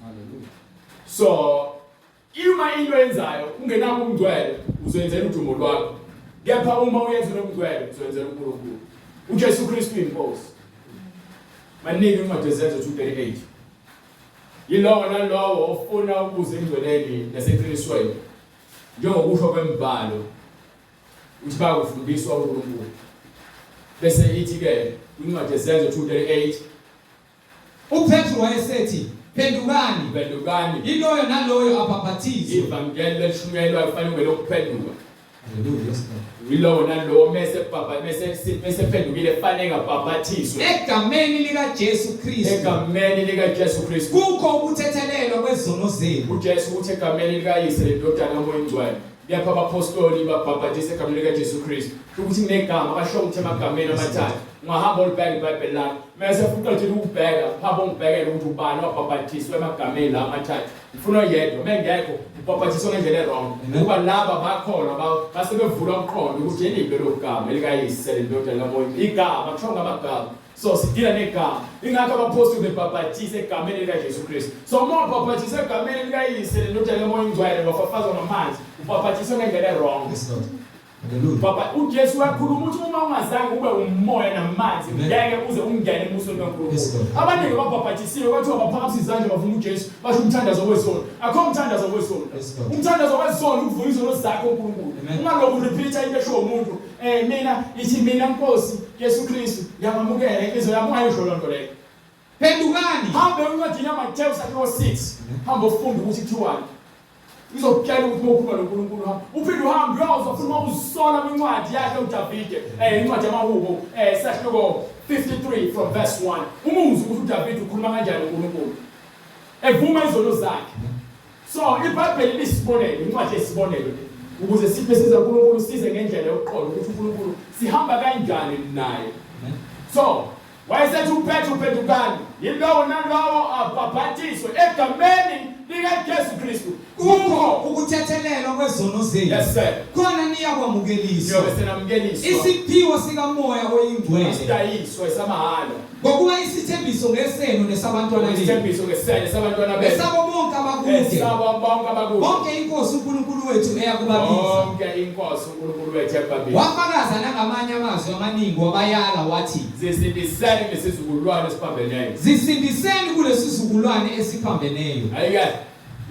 [SPEAKER 2] so uma into yenzayo ungenako umngcwele uzenzela udumo lwakho kepha uma uyenza nomngcwele uzenzela uNkulunkulu uJesu Kristu inkosi maningi uMatezenzo 2:38 yilowo nalowo ofuna ukuze engcweleni naseqinisweni njengokusho kwembhalo ukuthi bakufundiswa uNkulunkulu bese ithi ke uMatezenzo 2:38
[SPEAKER 1] uPetru wayesethi Pendukani yiloyo naloyo abhaphathizwe
[SPEAKER 2] ivangeli leshunyayelwayo kufanele ube lokuphenduka
[SPEAKER 1] haleluya
[SPEAKER 2] yilowo nalowo mese phendukile kufanele ngabhaphathiswe
[SPEAKER 1] egameni likaJesu Kristu kukho ukuthethelelwa kwezono zenu
[SPEAKER 2] uJesu uthi egameni likayise lendodana kaMoya Ngcwele kepha abapostoli babhaphathisa egameni likaJesu Kristu ukuthi kunegama basho ukuthi emagameni amathathu ungahamba ulibheka iBhayibheli lakho mase futhi uqedile ukubheka phapho ngibhekele ukuthi ubani wabhaphathiswa emagameni la amathathu ufuna yedwa mengekho ubhaphathiswa ngendlela errong ukuba laba bakholwa basebevula umqondo ukuthi yini lo gama likayise lendodana kaMoya igama kushonga amagama so sidila negama ingakho abapostoli bebhaphathisa egameni likaJesu Kristu so uma ubhaphathisa egameni likayise lendodana kaMoya Ngcwele bafafazwa ngamanzi ubhaphathiswa ngendlela errong Papa uJesu wakhuluma ukuthi uma ungazange ube umoya namanzi ngeke uze ungene ebusweni kaNkulunkulu abaningi babhaphathisiwe kwathiwa baphakamise izandla bavuma uJesu basho umthandazo wesono akho umthandazo wesono umthandazo wesono ukuvula izono zakho uNkulunkulu uma lokhu repeater into esho umuntu mina Nkosi Yesu Kristu ngiyamamukela inhliziyo yami ayisho lonto leyo
[SPEAKER 1] pendukani
[SPEAKER 2] hambe uncwadi yaMateyu 6 hambe ufunde ukuthi kuthiwani izokutshela ukuthi mokhuluma noNkulunkulu hamba uphinde uhambe uyawuzwa futhi mawusola kwincwadi yakhe uDavide incwadi yamaHubo sesihloko 53 from verse 1 umuzwa ukuthi uDavide ukhuluma kanjani noNkulunkulu evuma izono zakhe so iBhayibheli lisibonele incwadi yesibonelo ukuze sibe siza uNkulunkulu size ngendlela yokuqonda ukuthi uNkulunkulu sihamba kanjani naye so wayesethi uPetru pendukani yilowo nalowo abhaphathiswe egameni likaJesu Kristu
[SPEAKER 1] kukho ukuthethelelwa kwezono zenu
[SPEAKER 2] yes sir
[SPEAKER 1] khona niyakwamukeliswa
[SPEAKER 2] yobe senamukeliswa
[SPEAKER 1] isiphiwo sikaMoya oyingcwele
[SPEAKER 2] sidayiswa esamahalo
[SPEAKER 1] ngokuba isithembiso ngesenu nesabantwana benu
[SPEAKER 2] isithembiso ngesenu nesabantwana benu
[SPEAKER 1] esabo bonke abakude bonke inkosi uNkulunkulu wethu eyakubabiza
[SPEAKER 2] bonke inkosi uNkulunkulu wethu eyakubabiza
[SPEAKER 1] wafakaza nangamanye amazwi amaningi wabayala wathi
[SPEAKER 2] zisindiseni lesizukulwane esiphambeneyo
[SPEAKER 1] zisindiseni kulesizukulwane esiphambeneyo
[SPEAKER 2] ayike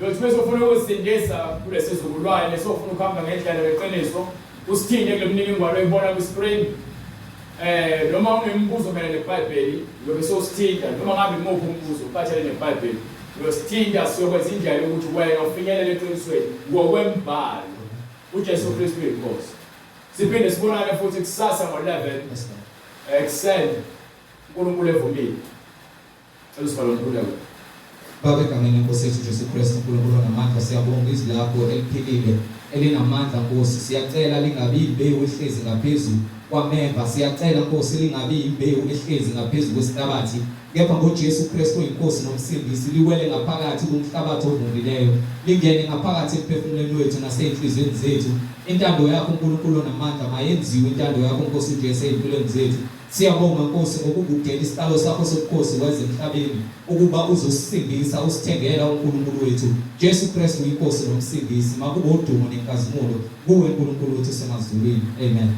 [SPEAKER 2] yothi bese ufuna ukusindisa kulesi sizukulwane sofuna ukuhamba ngendlela yeqiniso usithinde kule mniningwane oyibona ku screen noma unembuzo mayelana neBhayibheli yobe sosithinda noma ngabe imuphi umbuzo uphathele neBhayibheli uyosithinda siyokwenza indlela ukuthi wena ufinyelele eqinisweni ngokwembhalo uJesu Kristu inkosi siphinde sibonane futhi kusasa ngo11 extend uNkulunkulu evumile elisibalo uNkulunkulu
[SPEAKER 1] Baba egameni lenkosi yethu Jesu Kristu uNkulunkulu namandla siyabonga izwi lakho eliphilile elinamandla Nkosi siyacela lingabi imbewu ehlezi ngaphezulu kwameva siyacela Nkosi lingabi imbewu ehlezi ngaphezulu kwesihlabathi kepha ngoJesu Kristu inkosi nomsindisi liwele ngaphakathi kumhlabathi ovundileyo lingene ngaphakathi emphefumulweni wethu nasenhlizweni zethu intando yakho uNkulunkulu namandla mayenziwe intando yakho Nkosi Jesu ezimpilweni zethu siyabonga Nkosi ngokubudela isihlalo sakho sobukhosi weze emhlabeni ukuba uzosindisa usithengela uNkulunkulu wethu Jesu Kristu inkosi nomsindisi makube udumo nenkazimulo kuwe uNkulunkulu wethu semazulwini amen